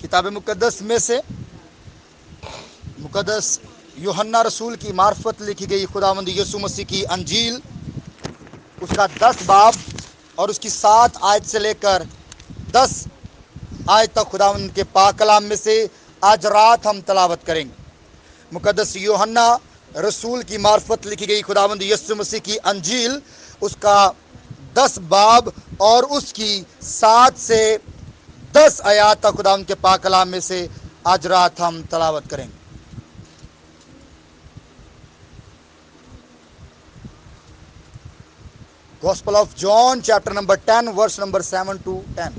کتاب مقدس میں سے مقدس یوحنا رسول کی معرفت لکھی گئی خداوند یسوع مسیح کی انجیل، اس کا 10 باب اور اس کی 7 آیت سے لے کر 10 آیت تک خداوند کے پاک کلام میں سے آج رات ہم تلاوت کریں گے۔ مقدس یوحنا رسول کی معرفت لکھی گئی خداوند یسوع مسیح کی انجیل، اس کا 10 باب اور اس کی 7 سے 10 آیات تک خداوند کے پاک کلام میں سے آج رات ہم تلاوت کریں گے۔ Gospel of John, chapter number 10, verse number 7 to 10.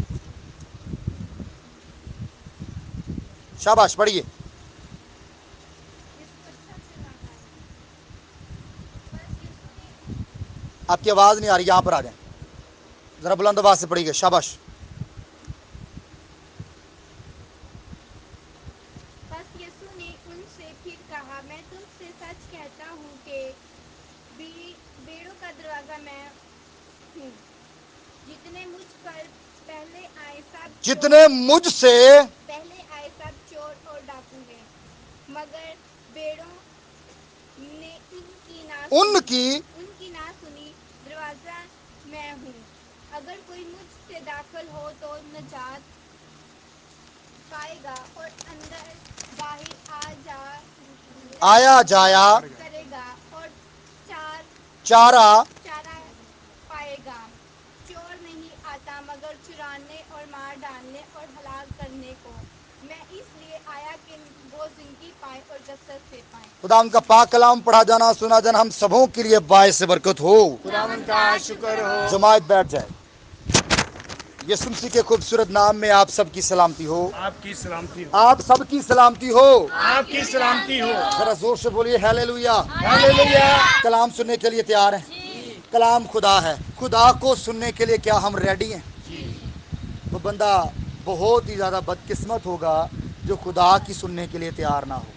شاباش پڑھیے۔ آپ کی آواز نہیں آ رہی، یہاں پر آ جائیں، ذرا بلند آواز سے پڑھیے گا۔ شاباش۔ پس یسوع نے ان سے پھر کہا، میں تم سے سچ کہتا ہوں کہ بھیڑوں کا دروازہ میں ہوں۔ جتنے مجھ سے پہلے آئے سب چور اور ڈاکو ہیں، مگر بھیڑوں نے ان کی نہ سنی۔ دروازہ میں ہوں، اگر کوئی مجھ سے داخل ہو تو نجات پائے گا اور اندر باہر آیا جایا کرے گا اور چارہ پائے گا۔ چور نہیں آتا مگر چرانے اور مار ڈالنے اور ہلاک کرنے کو۔ میں اس لیے آیا کہ وہ زندگی پائے اور کثرت سے پائے۔ خدا ان کا پاک کلام پڑھا جانا سنا جانا ہم سبوں کے لیے باعث برکت ہو۔ خدا ان کا شکر ہو۔ جماعت بیٹھ جائے۔ یسوع مسیح کے خوبصورت نام میں آپ سب کی سلامتی ہو۔ آپ کی سلامتی ہو۔ آپ سب کی سلامتی ہو۔ آپ کی سلامتی ہو۔ ذرا زور سے بولیے ہیلیلویا۔ ہلیلویا۔ کلام سننے کے لیے تیار ہیں؟ کلام خدا ہے، خدا کو سننے کے لیے کیا ہم ریڈی ہیں؟ وہ بندہ بہت ہی زیادہ بدقسمت ہوگا جو خدا کی سننے کے لیے تیار نہ ہو۔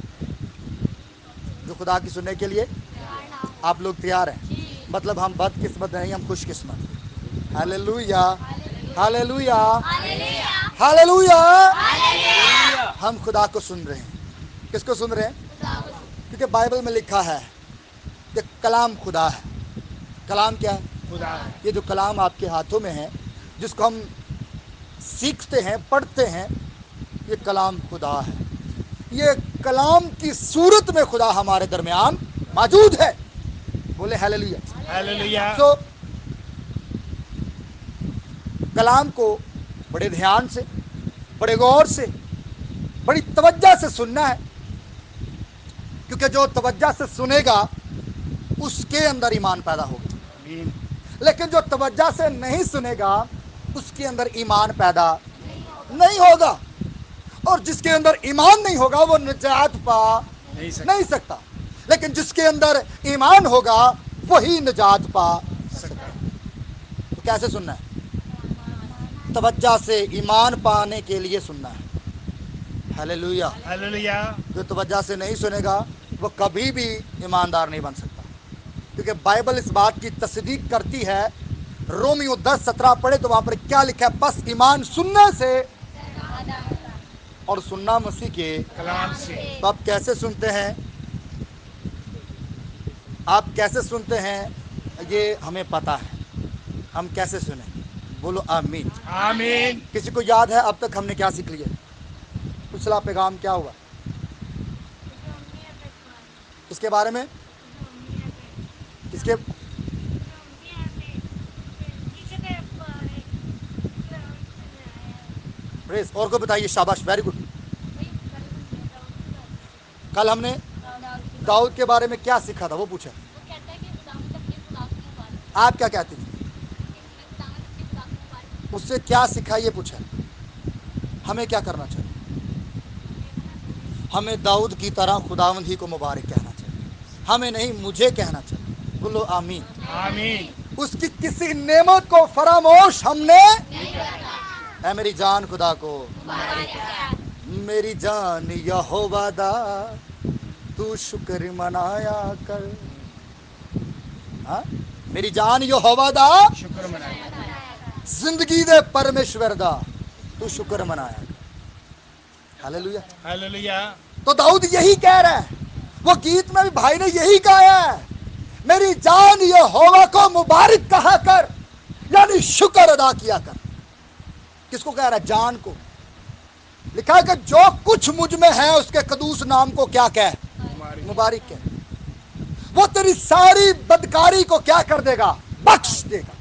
جو خدا کی سننے کے لیے آپ لوگ تیار ہیں، مطلب ہم بدقسمت نہیں، ہم خوش قسمت۔ Hallelujah, hallelujah, hallelujah. ہم خدا کو سن رہے ہیں۔ کس کو سن رہے ہیں؟ کیونکہ بائبل میں لکھا ہے کہ کلام خدا ہے۔ کلام کیا ہے؟ خدا ہے۔ یہ جو کلام آپ کے ہاتھوں میں ہے، جس کو ہم سیکھتے ہیں، پڑھتے ہیں، یہ کلام خدا ہے۔ یہ کلام کی صورت میں خدا ہمارے درمیان موجود ہے۔ بولے ہیلیلویا۔ ہلیلویا۔ تو کلام کو بڑے دھیان سے، بڑے غور سے، بڑی توجہ سے سننا ہے، کیونکہ جو توجہ سے سنے گا اس کے اندر ایمان پیدا ہوگا، آمین۔ لیکن جو توجہ سے نہیں سنے گا اس کے اندر ایمان پیدا نہیں ہوگا، اور جس کے اندر ایمان نہیں ہوگا وہ نجات پا نہیں سکتا، لیکن جس کے اندر ایمان ہوگا وہی نجات پا سکتا ہے۔ تو کیسے سننا ہے؟ توجہ سے، ایمان پانے کے لیے سننا ہے۔ ہیلیلویا۔ ہلیلویا۔ جو توجہ سے نہیں سنے گا وہ کبھی بھی ایماندار نہیں بن سکتا، کیونکہ بائبل اس بات کی تصدیق کرتی ہے۔ رومیو 10:17 پڑھے تو وہاں پر کیا لکھا ہے؟ پس ایمان سننے سے اور سننا مسیح کے کلام سے۔ تو آپ کیسے سنتے ہیں؟ آپ کیسے سنتے ہیں یہ ہمیں پتا ہے۔ ہم کیسے سنیں؟ بولو آمین۔ آمین۔ کسی کو یاد ہے اب تک ہم نے کیا سیکھ لیا؟ پچھلا پیغام کیا ہوا؟ اس کے بارے میں اس کے اور کو بتائیے۔ شاباش، ویری گڈ۔ کل ہم نے داؤد کے بارے میں کیا سیکھا تھا وہ پوچھا۔ آپ کیا کہتے تھے؟ اس سے کیا سیکھا یہ پوچھا۔ ہمیں کیا کرنا چاہیے؟ ہمیں داؤد کی طرح خداوند ہی کو مبارک کہنا چاہیے، ہمیں نہیں مجھے کہنا چاہیے۔ بولو آمین۔ آمین۔ اس کی کسی نعمت کو فراموش ہم نے اے میری جان خدا کو، میری جان یہوہ دا تو شکر منایا کر۔ ہاں؟ میری جان یہوہ دا شکر منایا۔ زندگی دے پرمیشور دا تو شکر منایا کر۔ हालेलुया। हालेलुया। तो दाऊद यही कह रहा है, वो गीत में भी भाई ने यही गाया है, मेरी जान यहोवा को मुबारक कहा कर, यानी शुक्र अदा किया कर। किसको कह रहा है? जान को। लिखा है कि जो कुछ मुझ में है उसके कदूस नाम को क्या कह? मुबारक कह। वो तेरी सारी बदकारी को क्या कर देगा? बख्श देगा।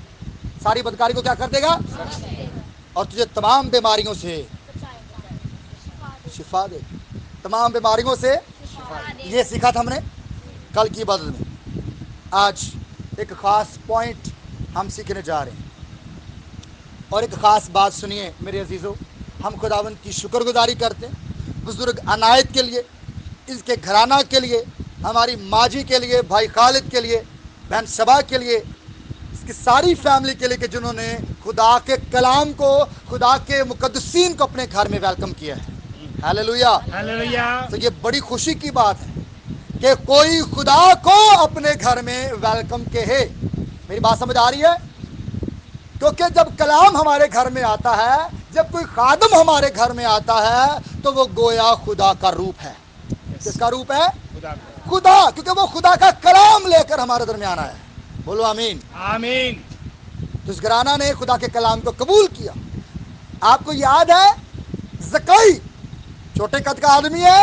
सारी बदकारी को क्या कर देगा? और तुझे तमाम बीमारियों से शिफा देगा। तमाम बीमारियों से ये सीखा था हमने कल की इबादत में। आज एक खास पॉइंट हम सीखने जा रहे हैं, और एक खास बात सुनिए मेरे अजीजों। हम खुदावंद की शुक्रगुजारी करते हैं बुजुर्ग अनायत के लिए, इसके घराना के लिए, हमारी माँ जी के लिए, भाई खालिद के लिए, बहन सबा के लिए, इसकी सारी फैमिली के लिए कि जिन्होंने खुदा के कलाम को, खुदा के मुकद्दसीन को अपने घर में वेलकम किया है। हालेलुया। हालेलुया। तो ये बड़ी खुशी की बात है कि कोई खुदा को अपने घर में वेलकम कहे। मेरी बात समझ आ रही है? क्योंकि जब कलाम हमारे घर में आता है, जब कोई खादम हमारे घर में आता है, तो वो गोया खुदा का रूप है। किसका रूप है? खुदा। क्योंकि वो खुदा का कलाम लेकर हमारे दरमियान आया है। बोलो आमीन। आमीन। तो इस घराना ने खुदा के कलाम को कबूल किया। आपको याद है ज़कई छोटे कद का आदमी है,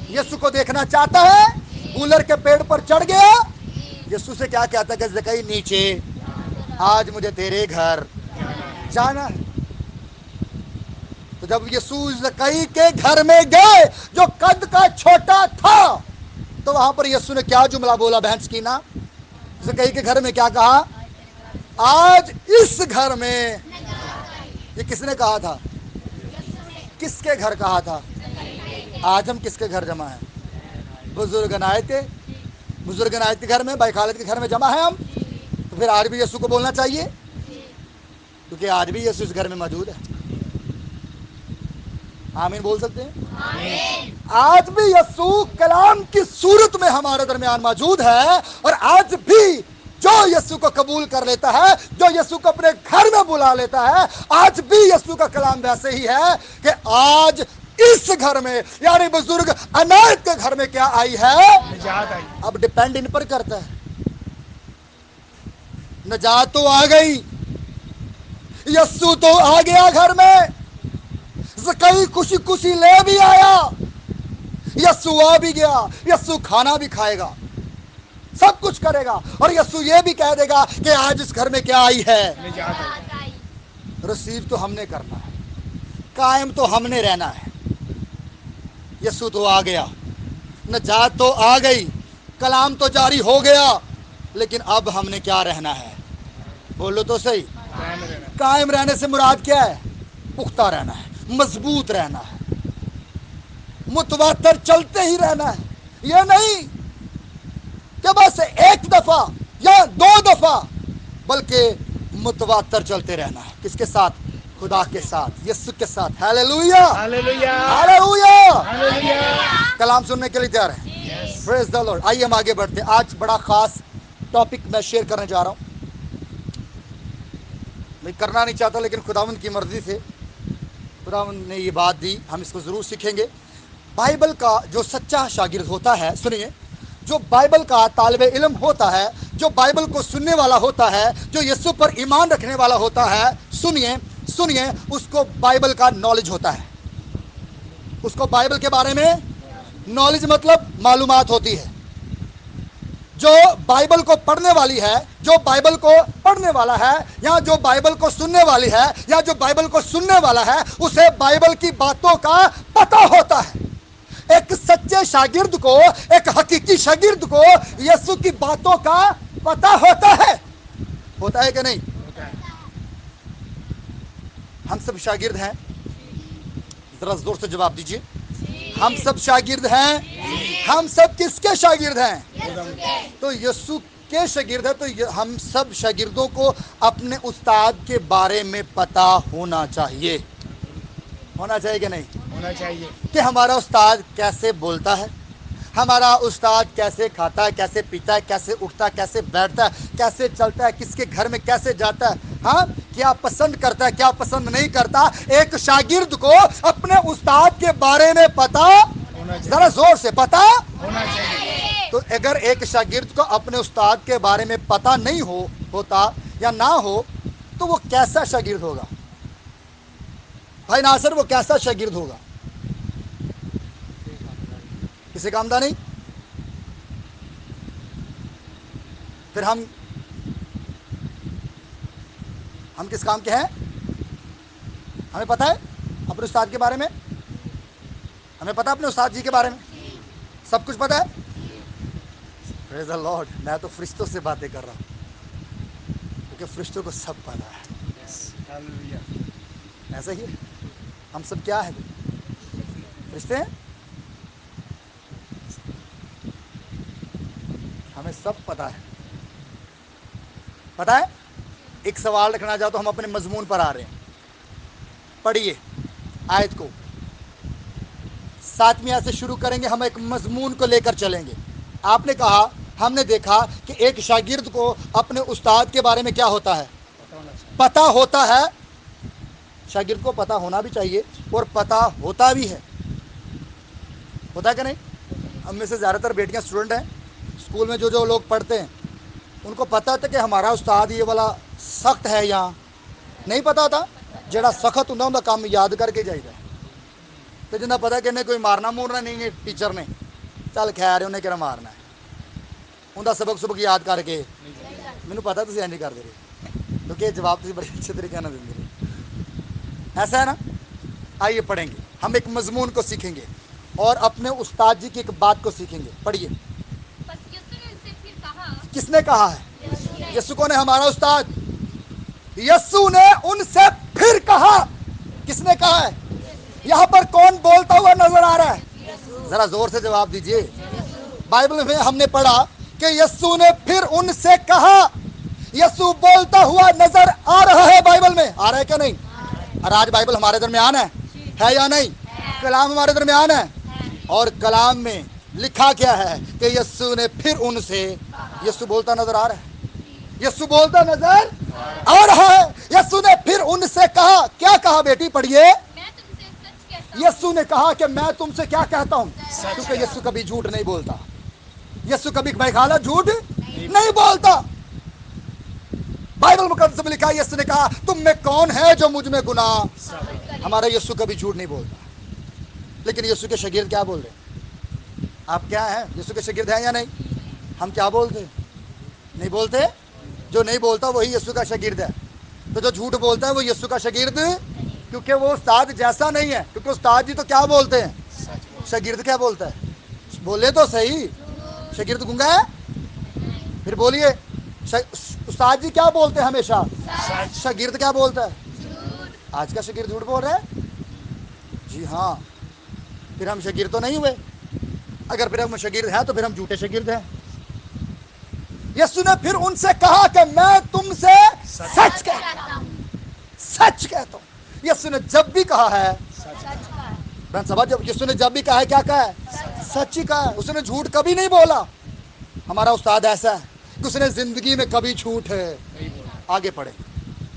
यीशु को देखना चाहता है, गूलर के पेड़ पर चढ़ गया। यीशु से क्या कहता है कि ज़कई नीचे, आज मुझे तेरे घर जाना है। तो जब यीशु ज़कई के घर में गए जो कद का छोटा था, तो वहां पर यीशु ने क्या जुमला बोला बहन सकीना? ज़कई के घर में क्या कहा? आज इस घर में। ये किसने कहा था? किसके घर कहा था? आज हम किसके घर जमा है? बुजुर्ग अनायत के घर में, भाई खालिद के घर में जमा है हम। तो फिर आज भी यीशु को बोलना चाहिए, क्योंकि आज भी यीशु इस घर में मौजूद है। आमीन बोल सकते हैं? आमीन। आज भी यीशु कलाम की सूरत में हमारे दरमियान मौजूद है, और आज भी जो यीशु को कबूल कर लेता है, जो यीशु को अपने घर में बुला लेता है, आज भी यीशु का कलाम वैसे ही है कि आज इस घर में, यानी बुजुर्ग अनायत के घर में क्या आई है? निजात आई। अब डिपेंड इन पर करता है। निजात तो आ गई, यीशु तो आ गया घर में, ज़कई खुशी खुशी ले भी आया, यीशु आ भी गया, यीशु खाना भी खाएगा, सब कुछ करेगा, और यीशु ये भी कह देगा कि आज इस घर में क्या आई है? निजात आई। रिसीव तो हमने करना है, कायम तो हमने रहना है। यीशु तो आ गया, निजात तो आ गई, कलाम तो जारी हो गया, लेकिन अब हमने क्या रहना है? बोलो तो सही। कायम रहने से मुराद क्या है? पुख्ता रहना है, मजबूत रहना है, मुतवातर चलते ही रहना है। ये नहीं कि बस एक दफा या दो दफा, बल्कि मुतवातर चलते रहना है। किसके साथ? खुदा के साथ, यीशु के साथ। हालेलुया। हालेलुया। हालेलुया। हालेलुया। कलाम सुनने के लिए तैयार है? Praise the Lord. आइए हम आगे बढ़ते हैं। आज बड़ा खास टॉपिक मैं शेयर करने जा रहा हूं। मैं करना नहीं चाहता, लेकिन खुदावंद की मर्जी से खुदावंद ने ये बात दी, हम इसको जरूर सीखेंगे। बाइबल का जो सच्चा शागिर्द होता है, सुनिए, जो बाइबल का तालिब इल्म होता है, जो बाइबल को सुनने वाला होता है, जो यीशु पर ईमान रखने वाला होता है, सुनिए सुनिए, उसको बाइबल का नॉलेज होता है। उसको बाइबल के बारे में नॉलेज मतलब मालूमात होती है। जो बाइबल को पढ़ने वाली है, जो बाइबल को पढ़ने वाला है, या जो बाइबल को सुनने वाली है, या जो बाइबल को सुनने वाला है, उसे बाइबल की बातों का पता होता है। एक सच्चे शागिर्द को, एक हकीकी शागिर्द को यीशु की बातों का पता होता है। होता है कि नहीं? हम सब शागिर्द हैं? जरा जोर से जवाब दीजिए। हम सब शागिर्द हैं। हम सब किसके शागिर्द हैं? तो यीशु के शागिर्द है। तो हम सब शागिर्दों को अपने उस्ताद के बारे में पता होना चाहिए। होना चाहिए कि नहीं? होना चाहिए। कि हमारा उस्ताद कैसे बोलता है, हमारा उस्ताद कैसे खाता है, कैसे पीता है, कैसे उठता है, कैसे बैठता है, कैसे चलता है, किसके घर में कैसे जाता है। हाँ, کیا پسند کرتا ہے کیا پسند نہیں کرتا. ایک شاگرد کو اپنے استاد کے بارے میں پتا, ذرا زور سے پتا ہونا چاہیے. تو اگر ایک شاگرد کو اپنے استاد کے بارے میں پتا نہیں ہوتا یا نہ ہو تو وہ کیسا شاگرد ہوگا؟ بھائی ناصر, وہ کیسا شاگرد ہوگا؟ کسی کام دا نہیں. پھر ہم کس کام کے ہیں؟ ہمیں پتا ہے اپنے استاد کے بارے میں؟ ہمیں پتا اپنے استاد جی کے بارے میں سب کچھ پتا ہے؟ پریز دی لارڈ. میں تو فرشتوں سے باتیں کر رہا ہوں کیونکہ فرشتوں کو سب پتا ہے. ہاللویا. ایسا ہی ہم سب کیا ہیں؟ فرشتے ہیں. ہمیں سب پتا ہے. پتا ہے ایک سوال رکھنا چاہتا تو ہم اپنے مضمون پر آ رہے ہیں. پڑھیے آیت کو. 7ویں آیت سے شروع کریں گے. ہم ایک مضمون کو لے کر چلیں گے. آپ نے کہا, ہم نے دیکھا کہ ایک شاگرد کو اپنے استاد کے بارے میں کیا ہوتا ہے؟ پتا ہوتا ہے. شاگرد کو پتا ہونا بھی چاہیے اور پتا ہوتا بھی ہے. ہوتا ہے کہ نہیں؟ ہم میں سے زیادہ تر بیٹیاں اسٹوڈنٹ ہیں. اسکول میں جو لوگ پڑھتے ہیں ان کو پتا تھا کہ ہمارا استاد یہ والا سخت ہے یا نہیں پتا تھا. جڑا سخت ہوں انہیں کام یاد کر کے جائیے. تو جنہیں پتا کہ انہیں کوئی مارنا مورنا نہیں ہے ٹیچر نے, چل خیر انہیں کہنا مارنا ہے, ان کا سبق یاد کر کے. مینوں پتا تھی اینج کرتے رہے کیونکہ جواب تھی بڑے اچھے طریقے نہ دیں رہے. ایسا ہے نا. آئیے پڑھیں گے. ہم ایک مضمون کو سیکھیں گے اور اپنے استاد جی کی ایک بات کو سیکھیں گے. پڑھیے. بس یسوع نے ان سے پھر کہا. کس نے کہا ہے؟ یسوع کون ہے؟ ہمارا استاد. یسوع نے ان سے پھر کہا. کس نے کہا ہے؟ یہاں پر کون بولتا ہوا نظر آ رہا ہے؟ ذرا زور سے جواب دیجئے. بائبل میں ہم نے پڑھا کہ یسوع نے پھر ان سے کہا. یسوع بولتا ہوا نظر آ رہا ہے. بائبل میں آ رہا ہے کیا نہیں؟ اور آج بائبل ہمارے درمیان ہے یا نہیں؟ کلام ہمارے درمیان ہے. اور کلام میں لکھا کیا ہے کہ یسوع نے پھر ان سے. یسوع بولتا نظر آ رہا ہے. یسوع بولتا نظر آ رہا ہے. یسوع نے پھر ان سے کہا. کیا کہا بیٹی؟ پڑھیے. میں تم سے سچ کہتا ہوں. یسوع نے کہا کہ میں تم سے کیا کہتا ہوں. کیونکہ یسوع کبھی جھوٹ نہیں بولتا. یسوع کبھی بھائی خالہ جھوٹ نہیں بولتا. بائبل مقدس میں لکھا ہے یسوع نے کہا تم میں کون ہے جو مجھ میں گناہ. ہمارا یسوع کبھی جھوٹ نہیں بولتا. لیکن یسوع کے شاگرد کیا بول رہے ہیں؟ آپ کیا ہیں؟ یسوع کے شاگرد ہیں یا نہیں؟ ہم کیا بولتے ہیں؟ نہیں بولتے. جو نہیں بولتا وہی یسوع کا شاگرد ہے. تو جو جھوٹ بولتا ہے وہ یسوع کا شاگرد, کیونکہ وہ استاد جیسا نہیں ہے. کیونکہ استاد جی تو کیا بولتے ہیں, شاگرد کیا بولتا ہے؟ بولے تو صحیح. شاگرد گنگا ہے؟ پھر بولیے. استاد جی کیا بولتے ہیں ہمیشہ؟ شاگرد کیا بولتا ہے؟ آج کا شاگرد جھوٹ بول رہا ہے. جی ہاں. پھر ہم شاگرد تو نہیں ہوئے. اگر پھر ہم شاگرد ہیں تو پھر ہم جھوٹے شاگرد ہیں. یسوع نے پھر ان سے کہا کہ میں تم سے سچ کہتا ہوں. سچ کہتا ہوں. یسوع نے جب بھی کہا ہے بہن صاحب, جب یسوع نے جب بھی کہا ہے کیا کہا ہے؟ سچ ہی کہا ہے. اس نے جھوٹ کبھی نہیں بولا. ہمارا استاد ایسا ہے کہ اس نے زندگی میں کبھی جھوٹ ہے. آگے پڑھیں.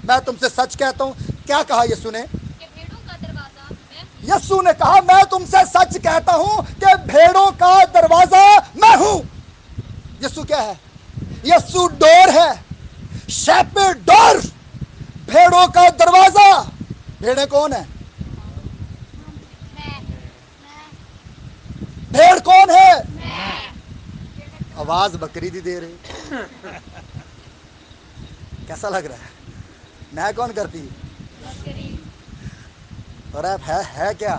میں تم سے سچ کہتا ہوں. کیا کہا یسوع نے؟ کہ بھیڑوں کا دروازہ میں ہوں. یسوع نے کہا میں تم سے سچ کہتا ہوں کہ بھیڑوں کا دروازہ میں ہوں. یسوع کیا ہے؟ یسوع ڈور ہے. شیپرڈ ڈور, بھیڑوں کا دروازہ. بھیڑیں کون ہیں؟ بھیڑ کون ہے؟ آواز بکری دی دے رہی. کیسا لگ رہا ہے؟ میں کون کرتی اور آپ ہے کیا؟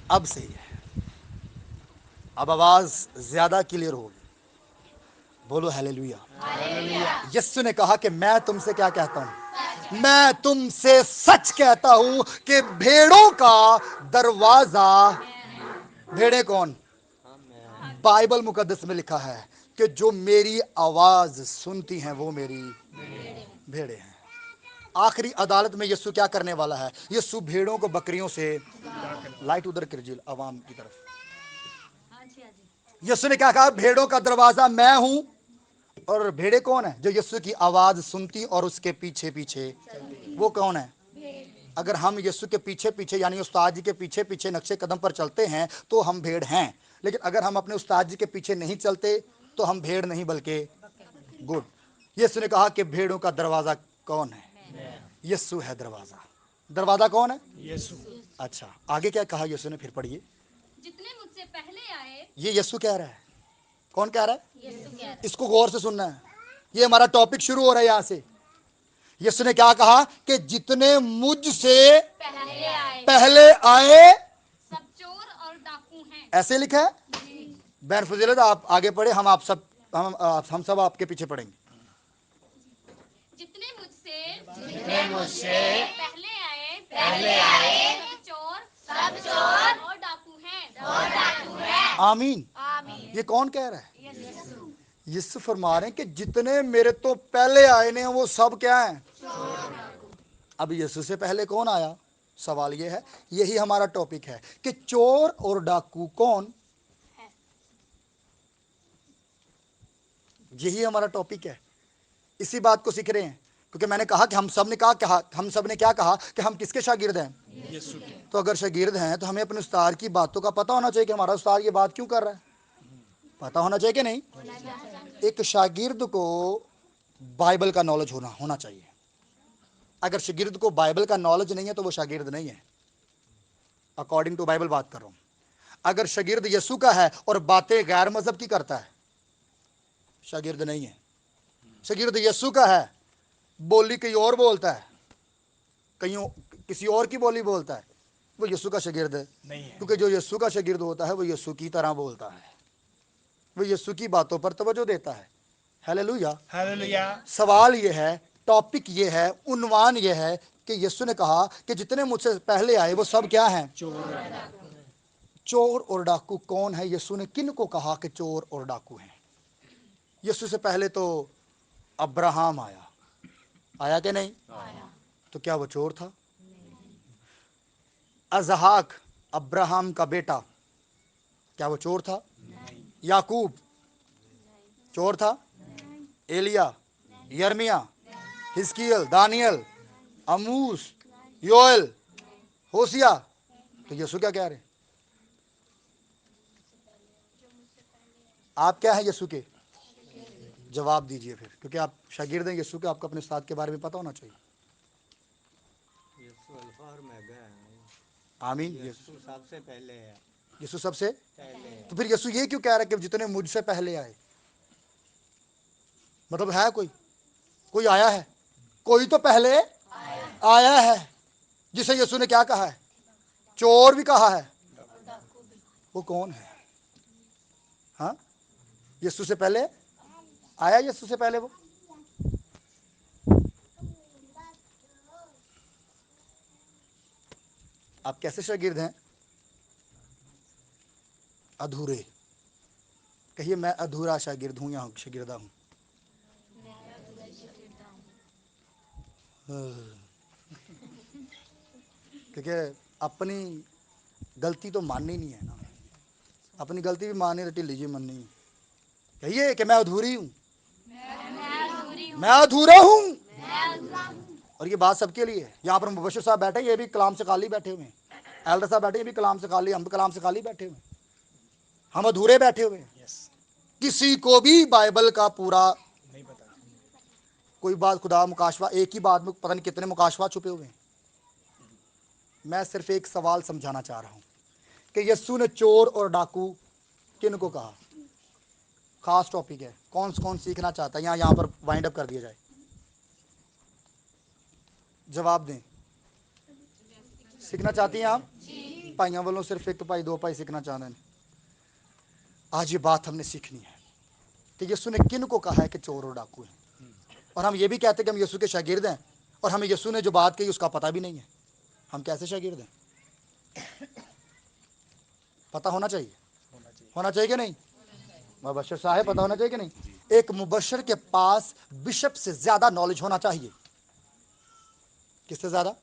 اب صحیح ہے. اب آواز زیادہ کلیئر ہوگی. بولو ہیلیلویا. یسوع نے کہا کہ میں تم سے کیا کہتا ہوں؟ میں تم سے سچ کہتا ہوں کہ بھیڑوں کا دروازہ. بھیڑیں کون؟ بائبل مقدس میں لکھا ہے کہ جو میری آواز سنتی ہیں وہ میری بھیڑیں ہیں. آخری عدالت میں یسوع کیا کرنے والا ہے؟ یسوع بھیڑوں کو بکریوں سے. لائٹ ادھر کرجیے عوام کی طرف. یسوع نے کیا کہا؟ بھیڑوں کا دروازہ میں ہوں. और भेड़े कौन है? जो यीशु की आवाज सुनती और उसके पीछे पीछे, वो कौन है? अगर हम यीशु के पीछे पीछे यानी उस्ताद जी के पीछे पीछे नक्शे कदम पर चलते हैं तो हम भेड़ हैं, लेकिन अगर हम अपने उस्ताद जी के पीछे नहीं चलते तो हम भेड़ नहीं बल्कि गुड। यीशु ने कहा कि भेड़ों का दरवाजा कौन है? यीशु है दरवाजा। दरवाजा कौन है? यीशु। अच्छा, आगे क्या कहा यीशु ने? फिर पढ़िए। जितने मुझसे पहले आए, ये यीशु कह रहा है। कौन कह रहा है? यीशु कह रहा है। इसको गौर से सुनना है। ये हमारा टॉपिक शुरू हो रहा है यहां से। यीशु ने क्या कहा कि जितने मुझसे पहले आए सब चोर और डाकू हैं। ऐसे लिखा है। बैन फजीलत आप आगे पढ़े, हम सब आपके पीछे पढ़ेंगे। जितने मुझसे पहले आए सब चोर और डाकू हैं। आमीन। ये कौन कह रहा है? यीशु फरमा रहे हैं कि जितने मेरे तो पहले आए ने वो सब क्या हैं? अब यीशु से पहले कौन आया? सवाल ये है, यही हमारा टॉपिक है कि चोर और डाकू कौन? यही हमारा टॉपिक है। इसी बात को सीख रहे हैं, क्योंकि मैंने कहा कि हम सब ने क्या कहा कि हम किसके शागिर्द हैं? यीशु के। तो अगर शागिर्द हैं तो हमें अपने उस्ताद की बातों का पता होना चाहिए कि हमारा उस्ताद ये बात क्यों कर रहा है। पता होना चाहिए कि नहीं? एक शागिर्द को बाइबल का नॉलेज होना चाहिए। अगर शागिर्द को बाइबल का नॉलेज नहीं है तो वो शागिर्द नहीं है। अकॉर्डिंग टू बाइबल बात कर रहा हूं। अगर शागिर्द यीशु का है और बातें गैर मजहब की करता है, शागिर्द नहीं है। शागिर्द यीशु का है, बोली कहीं और बोलता है, कहीं किसी और की बोली बोलता है, वो यीशु का शागिर्द नहीं है। क्योंकि जो यीशु का शागिर्द होता है वो यीशु की तरह बोलता है, वो यीशु की बातों पर तवज्जो देता है। हालेलुया। हालेलुया। सवाल ये है, टॉपिक ये है, उन्वान ये है कि यीशु ने कहा कि जितने मुझसे पहले आए वो सब क्या हैं? चोर और डाकू कौन है? यीशु ने किन को कहा कि चोर और डाकू हैं? यीशु से पहले तो अब्राहम आया कि नहीं? तो क्या वो चोर था? अजहाक अब्राहम का बेटा, क्या वो चोर था? याकूब चोर था? एलिया, यर्मिया, हिजकियल, दानियल, अमूस, योएल, होसिया। तो यीशु क्या कह रहे हैं? आप क्या हैं यीशु के? जवाब दीजिए फिर, क्योंकि आप शागिर्द हैं यीशु के, आपको अपने उस्ताद के बारे में पता होना चाहिए। यीशु अल्फा और ओमेगा है। आमीन। यीशु सबसे पहले है। यीशु सबसे पहले तो फिर यीशु ये क्यों कह रहा है कि जितने मुझसे पहले आए? मतलब है कोई आया है? कोई तो पहले आया है जिसे यीशु ने क्या कहा है? चोर भी कहा है। वो कौन है? हाँ, यीशु से पहले आया। यीशु से पहले वो आप कैसे शागिर्द हैं? अधूरे। कहिए, मैं अधूरा शागिर्द हूं या शागिर्दा हूं। क्योंकि अपनी गलती तो माननी नहीं है ना। अपनी गलती भी माननी तो ढिल्ली जी मननी है। कहिए कि मैं अधूरी हूं, मैं अधूरा हूं। और ये बात सबके लिए है। यहाँ पर मुबश्शिर साहब बैठे, ये भी कलाम से खाली बैठे हुए हैं। एल्डर साहब बैठे, ये भी कलाम से खाली, हम कलाम से खाली बैठे हुए हैं। हम अधूरे बैठे हुए हैं। किसी को भी बाइबल का पूरा नहीं पता। कोई बात खुदा मुकाशवा, एक ही बात में पता नहीं कितने मुकाशवा छुपे हुए हैं। मैं सिर्फ एक सवाल समझाना चाह रहा हूं कि यीशु ने चोर और डाकू किन को कहा? खास टॉपिक है। कौन सीखना चाहता है? यहाँ पर वाइंड अप कर दिया जाए। जवाब दें। सीखना चाहती हैं आप? भाइयों वालों सिर्फ एक भाई, दो भाई सीखना चाहते हैं। आज ये बात हमने सीखनी है कि यीशु ने किन को कहा है कि चोर और डाकू हैं। और हम ये भी कहते हैं कि हम यीशु के शागिर्द हैं, और हमें यीशु ने जो बात कही उसका पता भी नहीं है। हम कैसे शागिर्द हैं? पता होना चाहिए। होना चाहिए कि नहीं? मुबश्शिर साहब, पता होना चाहिए कि नहीं? एक मुबश्शिर के पास बिशप से ज्यादा नॉलेज होना चाहिए। किससे ज्यादा?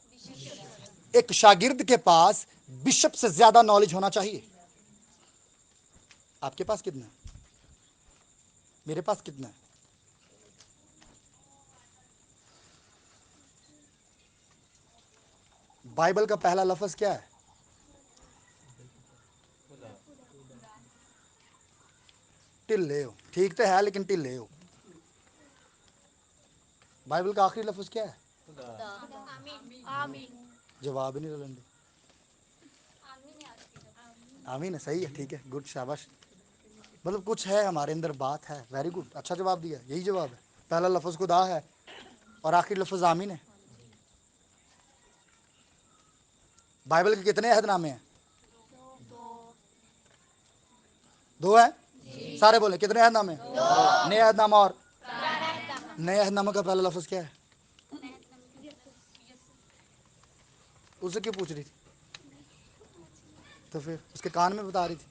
एक शागिर्द के पास बिशप से ज्यादा नॉलेज होना चाहिए। आपके पास कितना है? मेरे पास कितना है? बाइबल का पहला लफ्ज क्या है? टिल्ले हो, ठीक तो है लेकिन टिल्ले हो। बाइबल का आखिरी लफ्ज क्या है? जवाब ही नहीं रलंदे। आमीन है, सही है, ठीक है, गुड, शाबाश। मतलब कुछ है हमारे अंदर, बात है, वेरी गुड, अच्छा जवाब दिया, यही जवाब है। पहला लफ्ज खुदा है और आखिरी लफ्ज आमीन है। बाइबल के कितने अहदनामे हैं? 2 है। सारे बोले कितने अहदनामे? नया अहदनामा और नया अहदनामा का पहला लफ्ज क्या है? उससे क्यों पूछ रही थी? तो फिर उसके कान में बता रही थी।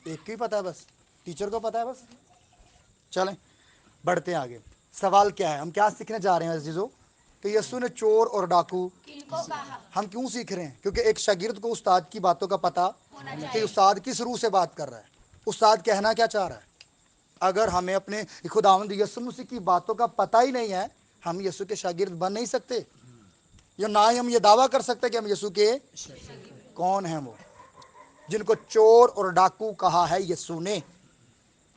एक को ही पता है बस, टीचर को पता है बस। चलें बढ़ते हैं आगे। सवाल क्या है, हम क्या सीखने जा रहे हैं अजीजों? कि यीशु ने चोर और डाकू हम क्यों सीख रहे हैं? क्योंकि एक शागिर्द को उस्ताद की बातों का पता कि उस्ताद किस रूह से बात कर रहा है, उस्ताद कहना क्या चाह रहा है। अगर हमें अपने खुदावंद यीशु मसीह की बातों का पता ही नहीं है, हम यीशु के शागिर्द बन नहीं सकते, या ना ही हम ये दावा कर सकते कि हम यीशु के। कौन है वो जिनको चोर और डाकू कहा है यीशु ने?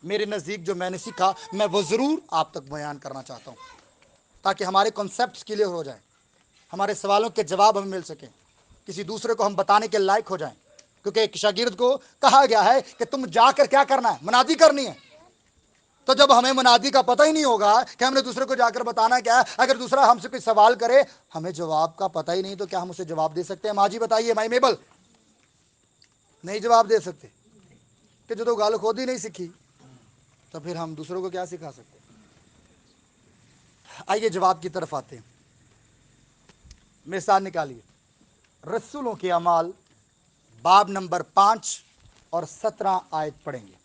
मेरे नज़दीक जो मैंने सीखा, मैं वो ज़रूर आप तक बयान करना चाहता हूँ, ताकि हमारे कॉन्सेप्ट्स क्लियर हो जाएं, हमारे सवालों के जवाब हमें मिल सकें, किसी दूसरे को हम बताने के लायक हो जाएं। क्योंकि एक शागिर्द को कहा गया है कि तुम जाकर क्या करना है? मुनादी करनी है। तो जब हमें मुनादी का पता ही नहीं होगा कि हमने दूसरे को जाकर बताना क्या है, अगर दूसरा हमसे कोई सवाल करे, हमें जवाब का पता ही नहीं, तो क्या हम उसे जवाब दे सकते हैं? माँ जी बताइए, माई मेबल, नहीं जवाब दे सकते कि जो तो गाल खुद ही नहीं सीखी, तो फिर हम दूसरों को क्या सिखा सकते? आइए जवाब की तरफ आते हैं। मिसाल निकालिए, रसूलों के अमाल बाब नंबर 5 और 17 आयत पढ़ेंगे।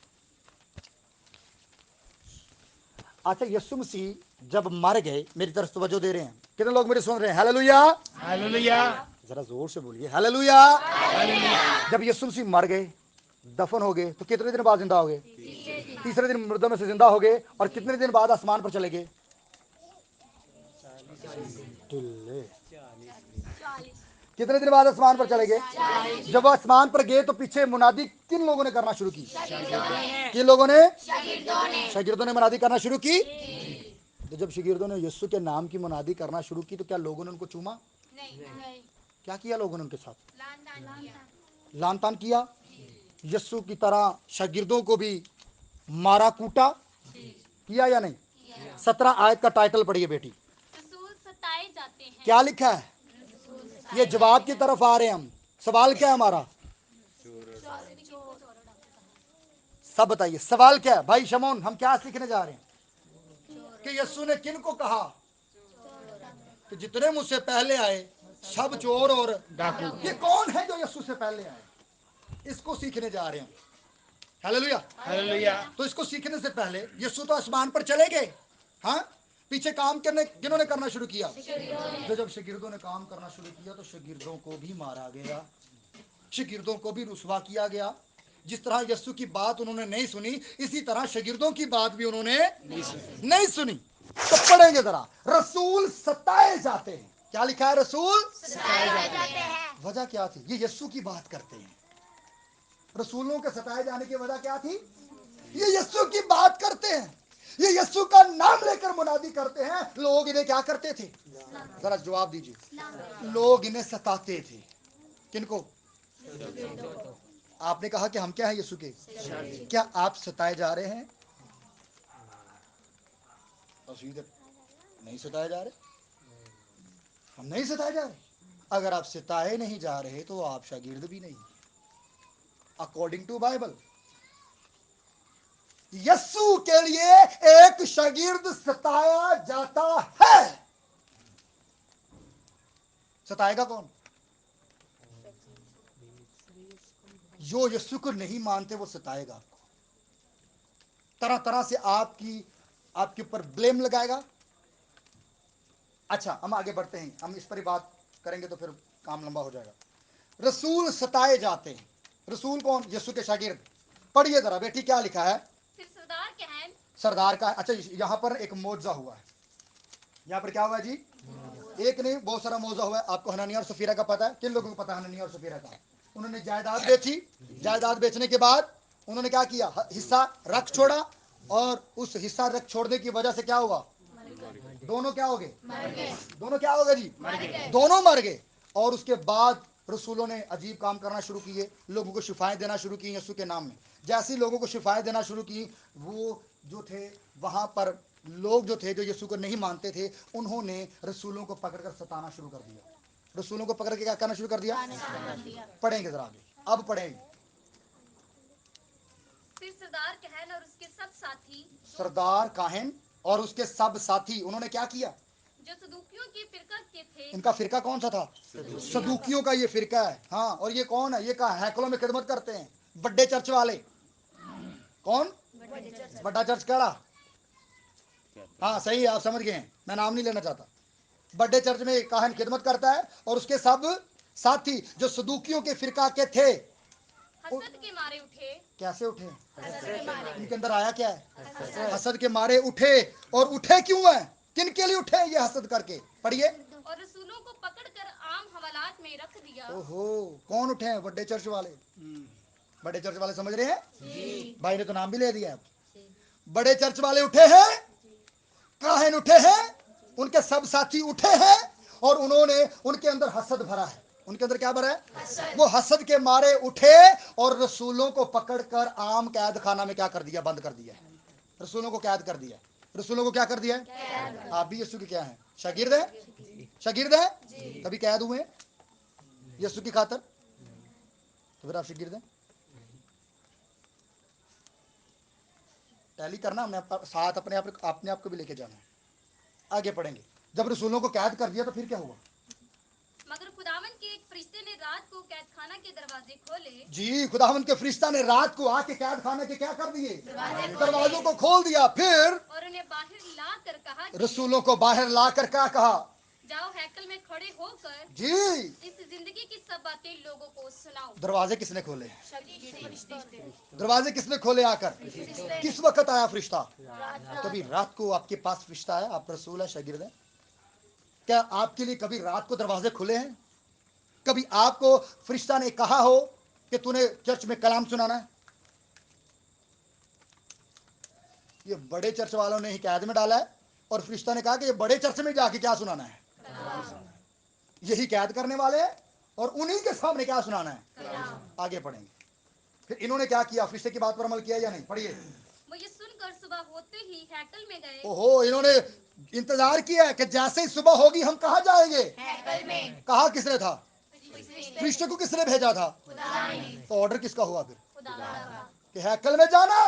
अच्छा, यीशु मसीह जब मर गए, मेरी तरफ तवज्जो दे रहे हैं? कितने लोग मेरे सुन रहे हैं? हालेलुया, हालेलुया, जरा जोर से बोलिए, हालेलुया। जब यीशु मसीह मर गए, दफन हो गए, तो कितने दिन बाद जिंदा हो गए? तीसरे दिन मुर्दों में से जिंदा हो गए। और कितने दिन बाद आसमान पर चले गए? कितने दिन बाद आसमान पर चले गए? जब आसमान पर गए तो पीछे मुनादी किन लोगों ने करना शुरू की? किन लोगों ने? शागिर्दों ने मुनादी करना शुरू की। तो जब शागिर्दों ने यीशु के नाम की मुनादी करना शुरू की, तो क्या लोगों ने उनको चूमा? नहीं। क्या किया लोगों ने उनके साथ? लान तान किया। यीशु की तरह शागिर्दों को भी मारा कूटा किया या नहीं? 17 आयत का टाइटल पढ़िए बेटी। रसूल सताए जाते हैं। क्या लिखा है? ये जवाब की तरफ आ रहे हैं हम। सवाल क्या है हमारा? सब बताइए, सवाल क्या है भाई शमोन? हम क्या सीखने जा रहे हैं? कि यीशु ने किन को कहा कि जितने मुझसे पहले आए सब चोर और डाकू। ये कौन है जो यीशु से पहले आए? इसको सीखने जा रहे हैं। Hallelujah, hallelujah. तो इसको सीखने से पहले यीशु तो आसमान पर चले गए। हाँ, पीछे काम करने किन्होंने करना शुरू किया? तो जब शागिर्दों ने काम करना शुरू किया, तो शागिर्दों को भी मारा गया, शागिर्दों को भी रुसवा किया गया। जिस तरह यीशु की बात उन्होंने नहीं सुनी, इसी तरह शागिर्दों की बात भी उन्होंने नहीं सुनी। तो पढ़ेंगे जरा, रसूल सताए जाते हैं। क्या लिखा है? रसूल सताए जाते हैं। वजह क्या थी? ये यीशु की बात करते हैं। रसूलों के सताए जाने की वजह क्या थी? ये यीशु की बात करते हैं, ये यीशु का नाम लेकर मुनादी करते हैं। लोग इन्हें क्या करते थे? जरा जवाब दीजिए। लोग इन्हें सताते थे। किनको? आपने कहा कि हम क्या है यीशु के? क्या आप सताए जा रहे हैं? नहीं सताए जा रहे, हम नहीं सताए जा रहे। अगर आप सताए नहीं जा रहे तो आप शागिर्द भी नहीं। अकॉर्डिंग टू बाइबल, यीशु के लिए एक शागिर्द सताया जाता है। सताएगा कौन? जो यीशु को नहीं मानते वो सताएगा आपको, तरह तरह से आपके ऊपर ब्लेम लगाएगा। अच्छा, हम आगे बढ़ते हैं, हम इस पर ही बात करेंगे तो फिर काम लंबा हो जाएगा। रसूल सताए जाते हैं। रसूल कौन? यीशु के शागिर्द। पढ़िए जरा बेटी, क्या लिखा है? फिर सरदार क्या है? सरदार का। अच्छा, यहाँ पर एक मौजज़ा हुआ है। यहाँ पर क्या हुआ जी? एक नहीं, बहुत सारा मौजा हुआ है। आपको हननिया और सफीरा का पता है? किन लोगों को पता है हननिया और सफीरा का? उन्होंने जायदाद बेची, जायदाद बेचने के बाद उन्होंने क्या किया? हिस्सा रख छोड़ा, और उस हिस्सा रख छोड़ने की वजह से क्या हुआ? दोनों क्या हो गए? दोनों क्या हो गए जी? दोनों मर गए। और उसके बाद रसूलों ने अजीब काम करना शुरू किए, लोगों को शिफाएं देना शुरू की यीशु के नाम में। जैसे लोगों को शिफाएं देना शुरू की, वो जो थे वहां पर लोग जो थे, जो यीशु को नहीं मानते थे, उन्होंने रसूलों को पकड़कर सताना शुरू कर दिया। रसूलों को पकड़ के क्या करना शुरू कर दिया? पढ़ेंगे जरा आगे, अब पढ़ेंगे। फिर सरदार कहन और उसके सब साथी, सरदार काहन और उसके सब साथी, उन्होंने क्या किया? जो सदूकियों की फिरका के थे, इनका फिरका कौन सा था? सदूकियों का ये फिरका है। हाँ, और ये कौन है? ये कहा हैकलों में खिदमत करते हैं, बड़े चर्च वाले। कौन? बड़ा चर्च कड़ा। हाँ सही है, आप समझ गए हैं, मैं नाम नहीं लेना चाहता। बड़े चर्च में काहन खिदमत करता है, और उसके सब साथी जो सदूकियों के फिरका के थे, हसद के मारे उठे। कैसे उठे? इनके अंदर आया क्या है? हसद के मारे उठे। और उठे क्यों है? किन के लिए उठे ये हसद करके? पढ़िए। और रसूलों को पकड़कर आम हवालात में रख दिया। ओहो, कौन उठे हैं? बड़े चर्च वाले। बड़े चर्च वाले, समझ रहे हैं? भाई ने तो नाम भी ले दिया। बड़े चर्च वाले उठे हैं, काहन उठे हैं, उनके सब साथी उठे हैं, और उन्होंने उनके अंदर हसद भरा है। उनके अंदर क्या भरा है? वो हसद के मारे उठे और रसूलों को पकड़कर आम कैद खाना में क्या कर दिया? बंद कर दिया है। रसूलों को कैद कर दिया। रसूलों को क्या कर दिया है? आप भी यीशु के क्या हैं? शागिर्द है? शागिर्द है? कभी कैद हुए हैं यीशु की खातर? तो फिर आप शागिर्द हैं। टैली करना, हमने साथ अपने आप को भी लेके जाना है। आगे पढ़ेंगे। जब रसूलों को कैद कर दिया तो फिर क्या हुआ? मगर खुदावन के एक फरिश्ते ने रात को कैदखाना के दरवाजे खोले। जी, खुदावंद के फरिश्ता ने रात को आके कैद खाने के क्या कर दिए? दरवाजों को खोल दिया। फिर और उन्हें बाहर ला कर कहा कि रसूलों को बाहर ला कर क्या कहा? जाओ हैकल में खड़े होकर जी, इस जिंदगी की सब बातें लोगों को सुनाओ। दरवाजे किसने खोले? दरवाजे किसने खोले आकर? किस वक्त आया फरिश्ता? कभी रात को आपके पास फरिश्ता आया? आप रसूल है, शागिर्द है? क्या आपके लिए कभी रात को दरवाजे खुले हैं? कभी आपको फरिश्ता ने कहा हो कि तूने चर्च में कलाम सुनाना है? ये बड़े चर्च वालों ने ही कैद में डाला है, और फरिश्ता ने कहा कि ये बड़े चर्च में जाके क्या सुनाना है? यही कैद करने वाले हैं, और उन्हीं के सामने क्या सुनाना है? आगे पढ़ेंगे। फिर इन्होंने क्या किया? फरिश्ते की बात पर अमल किया या नहीं? पढ़िए। वो ये सुनकर सुबह होते ही हैकल में गए। ओहो, इन्होंने इंतजार किया कि जैसे ही सुबह होगी हम कहाँ जाएंगे? कहा किसने था? फरिश्ते को किसने भेजा था? तो ऑर्डर किसका हुआ फिर? कि हैकल में जाना।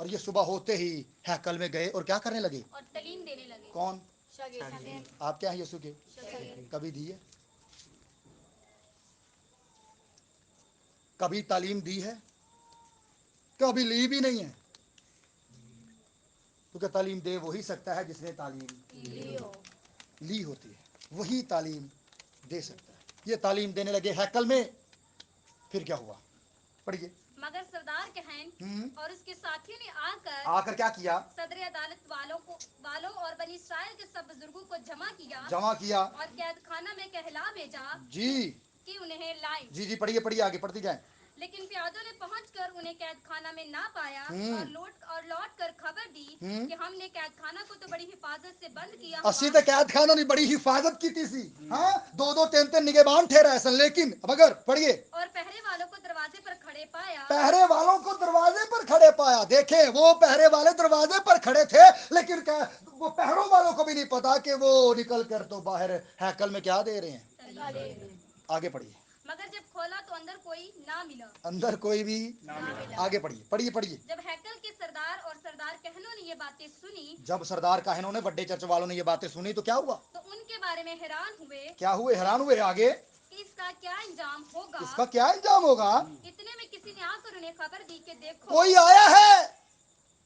और ये सुबह होते ही हैकल में गए और क्या करने लगे? और तालीम देने लगे। कौन? आप क्या हैं यीशु के? कभी दी है? कभी तालीम दी है? कभी ली भी नहीं है। क्योंकि तालीम दे वही सकता है जिसने तालीम ली होती है, वही तालीम दे सकता है। ये तालीम देने लगे हैकल में। फिर क्या हुआ? पढ़िए। मगर सरदार कहन और उसके साथियों ने आकर क्या किया? सदर अदालत वालों और बनी इस्राएल के सब बुजुर्गों को जमा किया और कैद खाना में कहला भेजा जी कि उन्हें लाएं। जी जी, पढ़िए आगे पढ़ती जाए। लेकिन प्यादों ने पहुंचकर उन्हें कैद खाना में ना पाया और लौट कर खबर दी कि हमने कैद खाना को तो बड़ी हिफाजत से बंद किया असी तो कैद खाना ने बड़ी हिफाजत की थी सी। हाँ, दो तीन निगहबान ठहरा है। लेकिन मगर पढ़िए। और पहरे वालों को दरवाजे पर खड़े पाया। पहरे वालों को दरवाजे पर खड़े पाया। देखे, वो पहरे वाले दरवाजे पर खड़े थे, लेकिन वो पहरों वालों को भी नहीं पता कि वो निकल कर तो बाहर हैकल में क्या दे रहे हैं। आगे पढ़िए। मगर जब खोला तो अंदर कोई ना मिला। अंदर कोई भी ना मिला। आगे पढ़िए। जब हैकल के सरदार और सरदार कहनों ने ये बातें सुनी, जब सरदार कहनों ने, बड़े चर्च वालों ने ये बातें सुनी तो क्या हुआ? तो उनके बारे में हैरान हुए। क्या हुए? हैरान हुए। आगे कि इसका क्या इंजाम होगा? इसका क्या इंजाम होगा? इतने में किसी ने आकर उन्हें खबर दी कि देखो कोई आया है,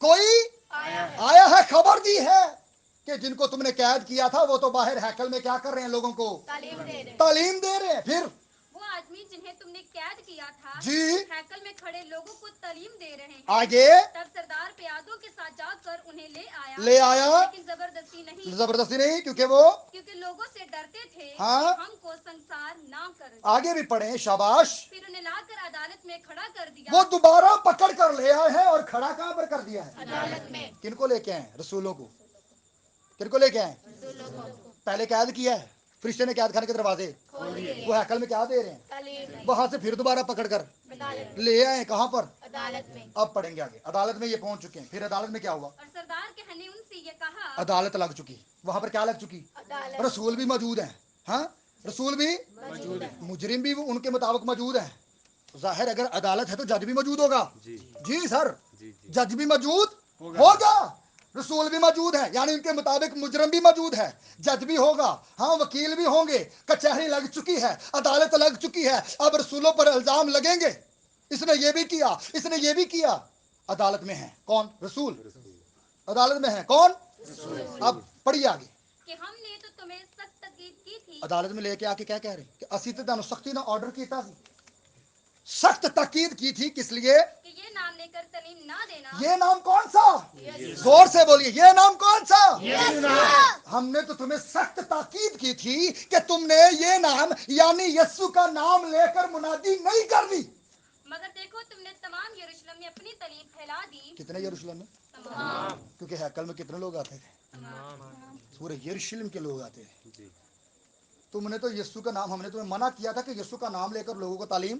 कोई आया है, खबर दी है कि जिनको तुमने कैद किया था वो तो बाहर हैकल में क्या कर रहे हैं? लोगों को तालीम दे रहे हैं। फिर वो आदमी जिन्हें तुमने कैद किया था जी। हैकल में खड़े लोगों को तालीम दे रहे हैं। आगे तब सरदार प्यादों के साथ जाकर उन्हें ले आया, लेकिन जबरदस्ती नहीं, क्योंकि लोगों से डरते थे हाँ। कि हमको संसार ना कर दे। आगे भी पढ़े, शाबाश। फिर उन्हें लाकर अदालत में खड़ा कर दिया। वो दोबारा पकड़ कर ले आए हैं और खड़ा कहां पर कर दिया है? अदालत में। किनको लेके आए? रसूलों को। किनको लेके आए? पहले कैद किया है, फरिश्ते ने कैद खाने के दरवाजे वो हैकल में क्या दे रहे हैं, वहां से फिर दोबारा पकड़ कर ले आए, कहां पर? अदालत में। अब पढ़ेंगे आगे। अदालत में ये पहुंच चुके हैं। फिर अदालत में क्या हुआ? और सरदार के ने उनसे ये कहा, अदालत लग चुकी। वहां पर क्या लग चुकी? रसूल भी मौजूद हैं। हाँ, रसूल भी मौजूद है, मुजरिम भी उनके मुताबिक मौजूद है। जाहिर अगर अदालत है तो जज भी मौजूद होगा। जी सर, जज भी मौजूद होगा, रसूल भी मौजूद है, यानी इनके मुताबिक मुजरम भी मौजूद है, जज भी होगा, हाँ वकील भी होंगे। कचहरी लग चुकी है, अदालत लग चुकी है। अब रसूलों पर इल्जाम लगेंगे, इसने ये भी किया, इसने ये भी किया। अदालत में है कौन? रसूल। अदालत में है कौन? रसूल। अब पढ़िए आगे कि हमने तो तुम्हें सख्त ताकीद की थी। अदालत में लेके आके क्या कह रहे कि असी तो तुहानू सख्ती ना ऑर्डर किया, सख्त ताकीद की थी। किस लिए? कि ये नाम लेकर तालीम ना देना। ये नाम कौन सा? जोर से बोलिए, ये नाम कौन सा? हमने तो तुम्हें सख्त ताकीद की थी कि तुमने ये नाम यानी यीशु का नाम लेकर मुनादी नहीं करनी। मगर देखो तुमने तमाम यरूशलेम में अपनी तालीम फैला दी। कितने यरूशलेम में? तमाम। क्योंकि हैकल में कितने लोग आते थे? पूरे यरूशलेम के लोग आते थे। तुमने तो यीशु का नाम, हमने तुम्हें मना किया था कि यीशु का नाम लेकर लोगों को तालीम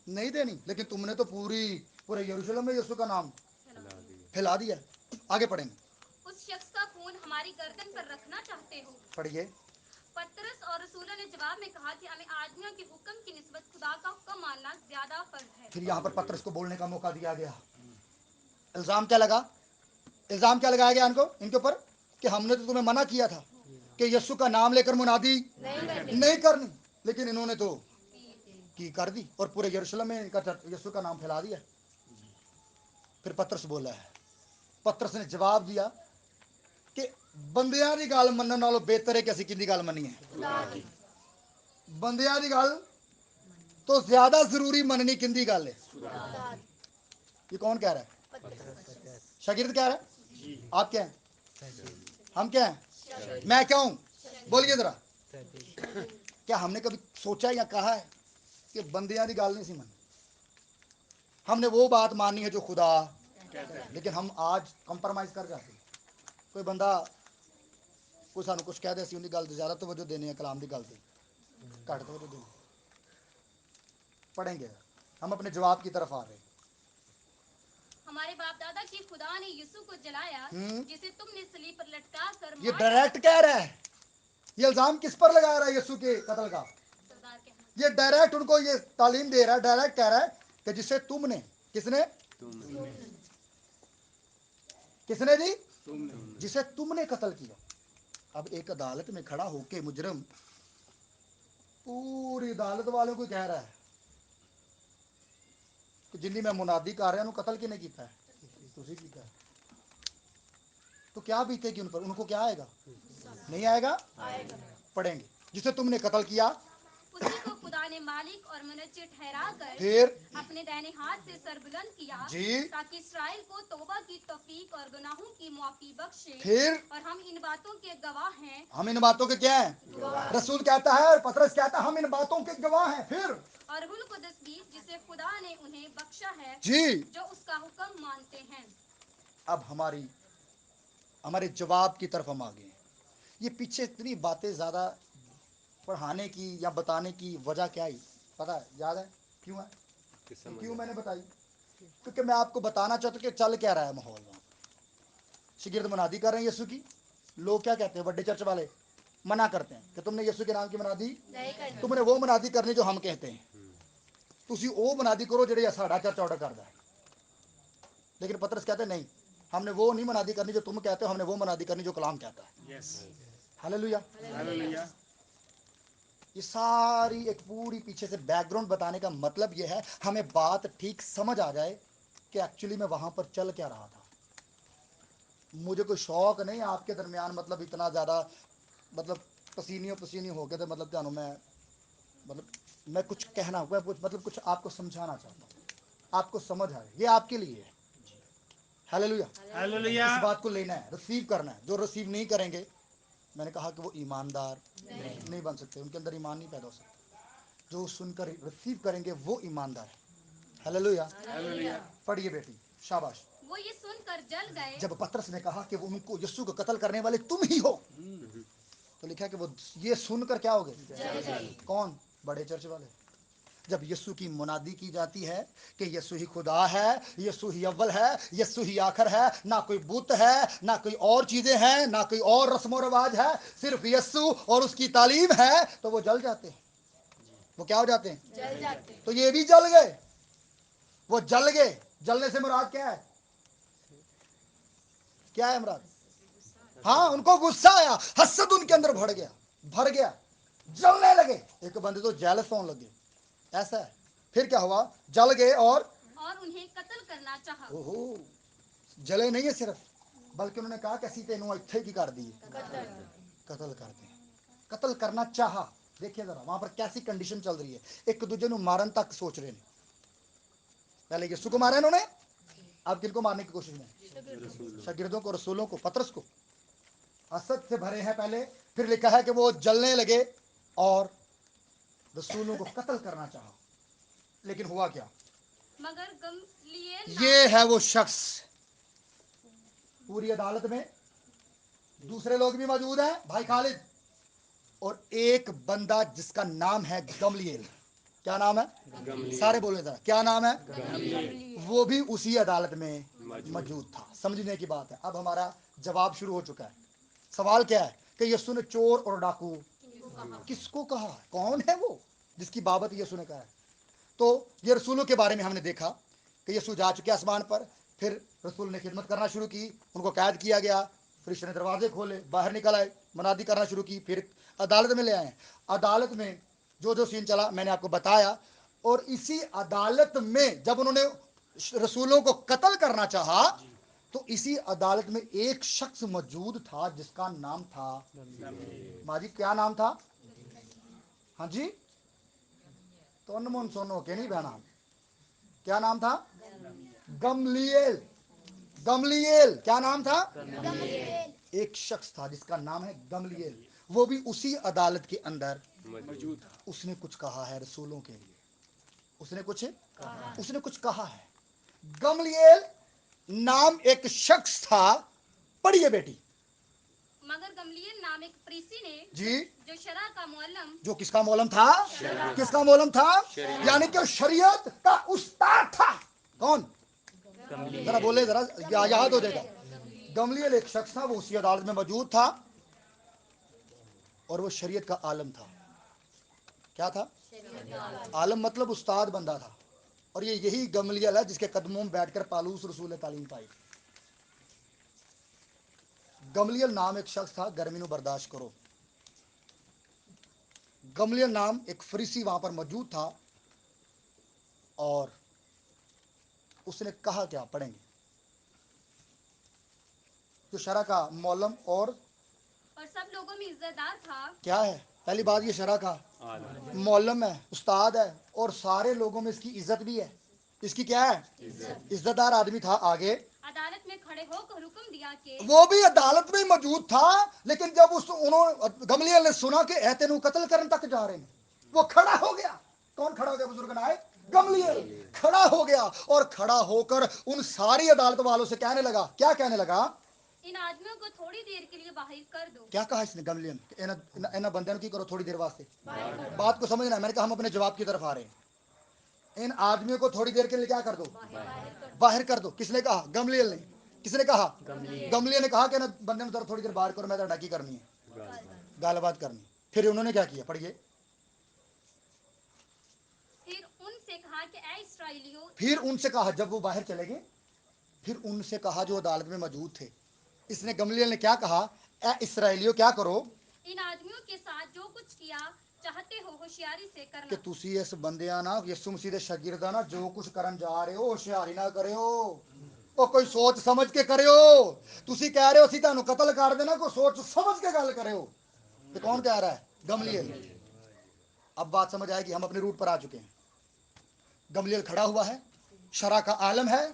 नहीं देनी, लेकिन तुमने तो पूरे यरूशलेम में यीशु का नाम फैला दिया। आगे पढ़ेंगे। उस शख्स का खून हमारी गर्दन पर रखना चाहते हो। पढ़िए। पतरस और रसूलों ने जवाब में कहा कि हमें आदमियों के हुक्म की निस्बत खुदा का हुक्म मानना ज्यादा फर्ज है। फिर यहाँ पर पतरस को बोलने का मौका दिया गया। इल्जाम क्या लगा? इल्जाम क्या लगाया गया इनके ऊपर कि हमने तो तुम्हें मना किया था कि यीशु का नाम लेकर मुनादी नहीं करनी, लेकिन इन्होंने तो की कर दी और पूरे यरूशलेम में इनका यीशु का नाम फैला दिया। फिर पतरस बोला है, पतरस ने जवाब दिया कि बंदियां दी गल मनन नालों बेहतर है कि असीं किहदी गल मन्नीए? बंदियां दी गल तो ज्यादा जरूरी मननी किहदी गल है? ये कौन कह रहा है? शागिर्द कह रहा है। आप क्या हैं? हम क्या हैं? मैं क्या हूं? बोलिए जरा। क्या हमने कभी सोचा या कहा है कि बंदियां दी गल नहीं सी मननी? हमने वो बात माननी है जो खुदा, लेकिन हम आज कंप्रोमाइज कर जाते हैं। कोई बंदा कोई सानू कुछ कह दे, असीं उहदी गल ते ज्यादा तवज्जो देने हैं, कलाम दी गल ते घट तवज्जो देने। पढ़ेंगे, हम अपने जवाब की तरफ आ रहे हैं। हमारे बाप दादा की खुदा ने यीशु को जलाया जिसे तुमने सलीब पर लटका कर ये डायरेक्ट कह रहा है, ये इल्जाम किस पर लगा रहा है? यीशु के कत्ल का। सरदार के ये डायरेक्ट उनको ये तालीम दे रहा है, डायरेक्ट कह रहा है कि जिसे तुमने, किसने? किसने जी? जिसे तुमने कत्ल किया। अब एक अदालत में खड़ा होके मुजरम पूरी अदालत वालों को कह रहा है कि जिन्नी मैं मुनादी कर रहा हूं कत्ल किने कीता है? तुसी कीता है। तो क्या बीतेगी उन पर? उनको क्या आएगा? नहीं आएगा? पढ़ेंगे। जिसे तुमने कत्ल किया उसी को खुदा ने मालिक और मुनज्जिर ठहरा कर फिर अपने दाहिने हाथ से सरबुलंद किया जी, ताकि इस्राएल को तौबा की तौफीक और गुनाहों की माफी बख्शे। फिर और हम इन बातों के गवाह हैं। हम इन बातों के क्या हैं? रसूल कहता है और पतरस कहता है हम इन बातों के गवाह हैं। फिर और रूह कुदस भी जिसे खुदा ने उन्हें बख्शा है जी, जो उसका हुक्म मानते हैं। अब हमारे जवाब की तरफ हम आ गए। ये पीछे इतनी बातें ज्यादा पढ़ाने की या बताने की वजह क्या है पता है? याद है क्यों है? क्यों मैंने बताई? क्योंकि मैं आपको बताना चाहता हूं कि चल क्या रहा है माहौल में। शागिर्द मुनादी कर रहे हैं यीशु की। लोग क्या कहते हैं? बड़े चर्च वाले मना करते हैं कि तुमने यीशु के नाम की मुनादी नहीं करनी, तुमने वो मुनादी करनी जो हम कहते हैं। तुसी वो मुनादी करो जेड़े साडा चर्च ऑर्डर करता है। लेकिन पतरस कहते नहीं, हमने वो नहीं मुनादी करनी जो तुम कहते हो, हमने वो मुनादी करनी जो कलाम कहता है। हालेलुया। ये सारी एक पूरी पीछे से बैकग्राउंड बताने का मतलब ये है हमें बात ठीक समझ आ जाए कि एक्चुअली मैं वहां पर चल क्या रहा था। मुझे कोई शौक नहीं आपके दरमियान मतलब इतना ज्यादा मतलब पसीनियों पसीनी हो गए थे मतलब मैं मतलब मैं कुछ कहना मैं मतलब कुछ आपको समझाना चाहता हूँ, आपको समझ आए, ये आपके लिए है। हालेलुया। हालेलुया। इस बात को लेना है, रिसीव करना है। जो रिसीव नहीं करेंगे, मैंने कहा कि वो ईमानदार नहीं बन सकते, उनके अंदर ईमान नहीं पैदा हो सकता। जो सुनकर रिसीव करेंगे वो ईमानदार है। हालेलुया। हालेलुया। पढ़िए बेटी, शाबाश। वो ये सुनकर जल गए। जब पतरस ने कहा कि वो उनको यीशु को कत्ल करने वाले तुम ही हो, तो लिखा कि वो ये सुनकर क्या हो गए? कौन? बड़े चर्च वाले। जब यीशु की मुनादी की जाती है कि यीशु ही खुदा है, यीशु ही अव्वल है, यीशु ही आखिर है, ना कोई बुत है, ना कोई और चीजें हैं, ना कोई और रस्म और रिवाज है, सिर्फ यीशु और उसकी तालीम है, तो वो जल जाते हैं। वो क्या हो जाते हैं? जल जाते हैं। तो ये भी जल गए। वो जल गए। जलने से मुराद क्या है? क्या है मुराद? हाँ, उनको गुस्सा आया, हसद उनके अंदर भर गया, जलने लगे। एक बंदे तो जेलस होने लगे, ऐसा है। फिर क्या हुआ? जल गए और उन्हें कत्ल करना चाहा। ओहो, जले नहीं है सिर्फ, बल्कि उन्होंने कहा कि सीते नु इत्थे की कर दिए, कत्ल कर दिए, कत्ल करना चाहा। देखिए जरा वहां पर कैसी कंडीशन चल रही है, एक दूसरे को मारन तक सोच रहे हैं। पहले यीशु को मारा इन्होंने, अब किनको मारने की कोशिश में? शागिर्दों को, रसूलों को, पतरस को। हसद से भरे हैं पहले, फिर लिखा है कि वो जलने लगे और रसूलों को कत्ल करना चाहा। लेकिन हुआ क्या? मगर गमलीएल ये है वो शख्स, पूरी अदालत में दूसरे लोग भी मौजूद हैं, भाई खालिद, और एक बंदा जिसका नाम है गमलीएल। क्या नाम है? सारे बोले जरा, क्या नाम है? वो भी उसी अदालत में मौजूद था। समझने की बात है। अब हमारा जवाब शुरू हो चुका है। सवाल क्या है कि यीशु ने चोर और डाकू किसको कहा? कौन है वो जिसकी बाबत यीशु ने कहा है? तो ये रसूलों के बारे में हमने देखा कि यीशु जा चुके आसमान पर, फिर रसूल ने खिदमत करना शुरू की, उनको कैद किया गया, फिर इसने दरवाजे खोले, बाहर निकल आए, मनादी करना शुरू की, फिर अदालत में ले आए। अदालत में जो जो सीन चला मैंने आपको बताया, और इसी अदालत में जब उन्होंने रसूलों को कत्ल करना चाहा, तो इसी अदालत में एक शख्स मौजूद था जिसका नाम था, माजी क्या नाम था? हाँ जी, तो अनमोन सोनो के नहीं बहना, क्या नाम था? गमलीएल। गमलीएल क्या नाम था? एक शख्स था जिसका नाम है गमलीएल। वो भी उसी अदालत के अंदर मौजूद था। उसने कुछ कहा है रसूलों के लिए, उसने कुछ कहा है। गमलीएल नाम एक शख्स था। पढ़िए बेटी। मगर गमलीएल नाम एक फरीसी ने जी, जो शरा का मुअल्लम, जो किसका मौलम था? किसका मौलम था? यानी कि शरीयत का उस्ताद था। कौन? जरा बोले, जरा याद हो जाएगा। गमलीएल एक शख्स था, वो उसी अदालत में मौजूद था, और वो शरीयत का आलम था। क्या था? आलम मतलब उस्ताद बंदा था। और ये यही गमलीएल है जिसके कदमों में बैठकर पालूस रसूल ने तालीम पाई। गमलीएल नाम एक शख्स था, गर्मी को बर्दाश्त करो। गमलीएल नाम एक फरीसी वहां पर मौजूद था, और उसने कहा क्या? पढ़ेंगे। जो शरा का मौलम और सब लोगों में इज्जतदार था। क्या है? पहली बात, ये शरा का मौलम है, उस्ताद है, और सारे लोगों में इसकी इज्जत भी है। इसकी क्या है? इज्जतदार आदमी था। आगे, अदालत में खड़े होकर हुक्म दिया कि वो भी अदालत में मौजूद था, लेकिन जब उन्होंने गमलीएल ने सुना कि ऐते नु कत्ल करने तक जा रहे हैं, वो खड़ा हो गया। कौन खड़ा हो गया? बुजुर्ग नाए गमलीएल खड़ा हो गया, और खड़ा होकर उन सारी अदालत वालों से कहने लगा। क्या कहने लगा? इन आदमियों को थोड़ी देर के लिए बाहर कर दो। क्या कहा इसने? गमलीएल इन बंदे की करो थोड़ी देर वास्ते। बात को समझना है। मैंने कहा हम अपने जवाब की तरफ आ रहे हैं। इन आदमियों को थोड़ी देर के लिए क्या कर दो? बाहर कर दो। किसने कहा? गमलीएल ने। किसने कहा? गमलीएल ने कहा कि ना बंदे में थोड़ी देर बाहर करो, मैं डाकी करनी है, गालबात करनी। फिर उन्होंने क्या किया? पढ़िए। फिर उनसे कहा कि ऐ इस्राएलियों, फिर उनसे कहा, जब वो बाहर चले गए, फिर उनसे कहा जो अदालत में मौजूद थे। इसने गमलीएल ने क्या कहा? ऐ इस्राएलियों क्या करो? इन आदमियों के साथ जो कुछ किया चाहते हो होशियारी से कि करना। तुसी इस बंदियां ना यीशु मसीह दे शागिर्द ना जो कुछ करन जा रहे हो होशियारी ना करियो, ओ कोई सोच समझ के करियो। तुसी कह रहे हो ਅਸੀਂ ਤੁਹਾਨੂੰ कत्ल कर देना, कोई सोच समझ के गल करियो। तो कौन कह रहा है? गमलीएल। اب بات سمجھ آئے کہ ہم اپنے روٹ پر آ چکے ہیں. گملیل کھڑا ہوا ہے, شرع کا عالم ہے,